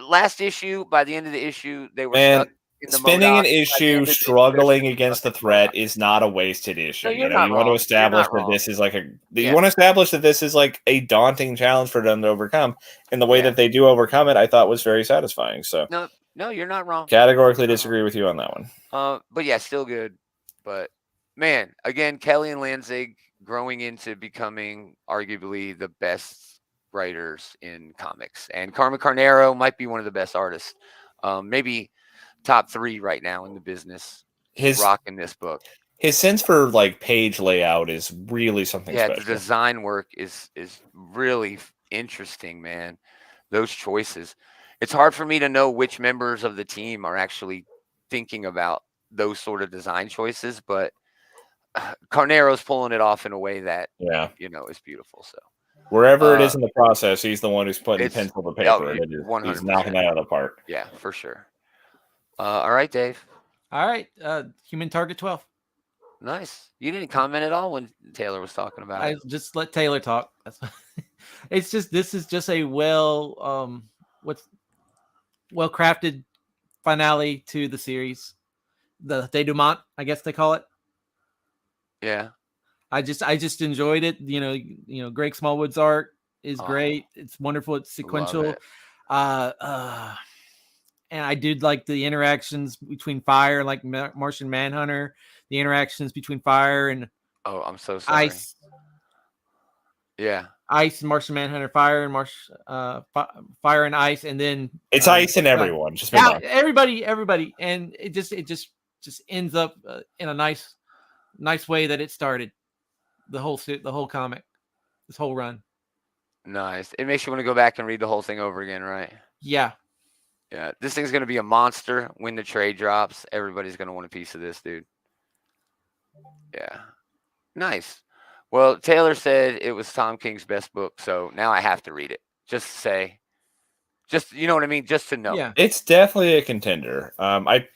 Last issue, by the end of the issue, they were stuck in the spinning MODOK. an issue struggling against the threat is not a wasted issue. No, you want to establish that this is like you want to establish that this is like a daunting challenge for them to overcome, and the way that they do overcome it, I thought was very satisfying. So no, you're not wrong. Categorically disagree with you on that one. But yeah, still good. But man, again, Kelly and Lanzig growing into becoming arguably the best writers in comics, and Carmen Carnero might be one of the best artists, maybe top 3 right now in the business. His rocking this book. His sense for like page layout is really something special. The design work is really interesting, man. Those choices. It's hard for me to know which members of the team are actually thinking about those sort of design choices, but Carnero's pulling it off in a way that is beautiful. So wherever it is in the process, he's the one who's putting pencil to paper. 100%. He's knocking that out of the park. Yeah, for sure. All right, Dave. All right, Human Target 12. Nice. You didn't comment at all when Taylor was talking about it. I just let Taylor talk. This is just a well crafted finale to the series, the denouement, I guess they call it. Yeah. I just enjoyed it. Greg Smallwood's art is great. It's wonderful. It's sequential. And I did like the interactions between Fire, like Martian Manhunter, the interactions between Fire and I'm so sorry. Ice. Yeah. Ice and Martian Manhunter, Fire and Fire and Ice, and then it's Ice and everyone. Just everybody, and it just ends up in a nice way that it started. The whole comic, this whole run. Nice. It makes you want to go back and read the whole thing over again, right? Yeah. Yeah. This thing's going to be a monster when the trade drops. Everybody's going to want a piece of this, dude. Yeah. Nice. Well, Taylor said it was Tom King's best book, so now I have to read it. Just to say. You know what I mean? Just to know. Yeah. It's definitely a contender. I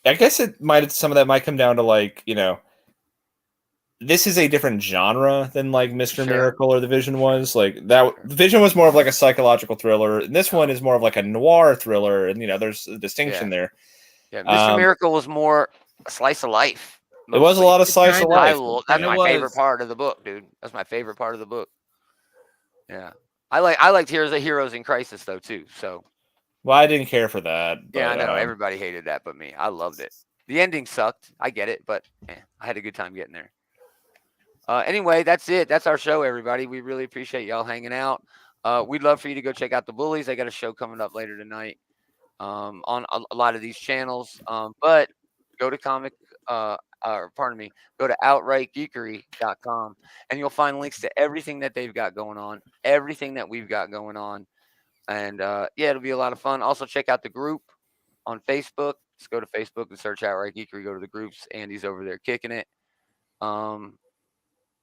guess some of that might come down to like, this is a different genre than like Mr. Miracle or The Vision was. Like that, The Vision was more of like a psychological thriller, and this one is more of like a noir thriller. And there's a distinction there. Yeah, Mr. Miracle was more a slice of life. It was a lot of slice of life. That's my favorite part of the book, dude. That's my favorite part of the book. Yeah, I liked Heroes in Crisis though too. So, well, I didn't care for that. But, yeah, I know everybody hated that, but me, I loved it. The ending sucked. I get it, but I had a good time getting there. Anyway, that's it. That's our show, everybody. We really appreciate y'all hanging out. We'd love for you to go check out the Bullies. They got a show coming up later tonight on a lot of these channels. But go to go to outrightgeekery.com and you'll find links to everything that they've got going on, everything that we've got going on. And it'll be a lot of fun. Also, check out the group on Facebook. Just go to Facebook and search Outright Geekery. Go to the groups. Andy's over there kicking it.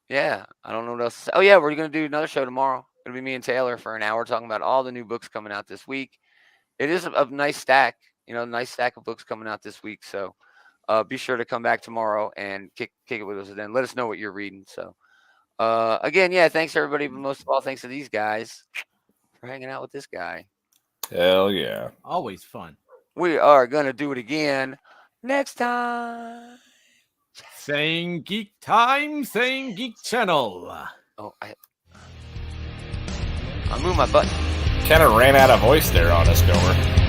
Yeah, I don't know what else. Oh, yeah, we're going to do another show tomorrow. It'll be me and Taylor for an hour talking about all the new books coming out this week. It is a nice stack, nice stack of books coming out this week. So be sure to come back tomorrow and kick it with us and then let us know what you're reading. So again, thanks everybody. But most of all, thanks to these guys for hanging out with this guy. Hell yeah. Always fun. We are going to do it again next time. Saying Geek Time, saying Geek Channel. Oh, I moved my button. Kind of ran out of voice there on us, Gomer.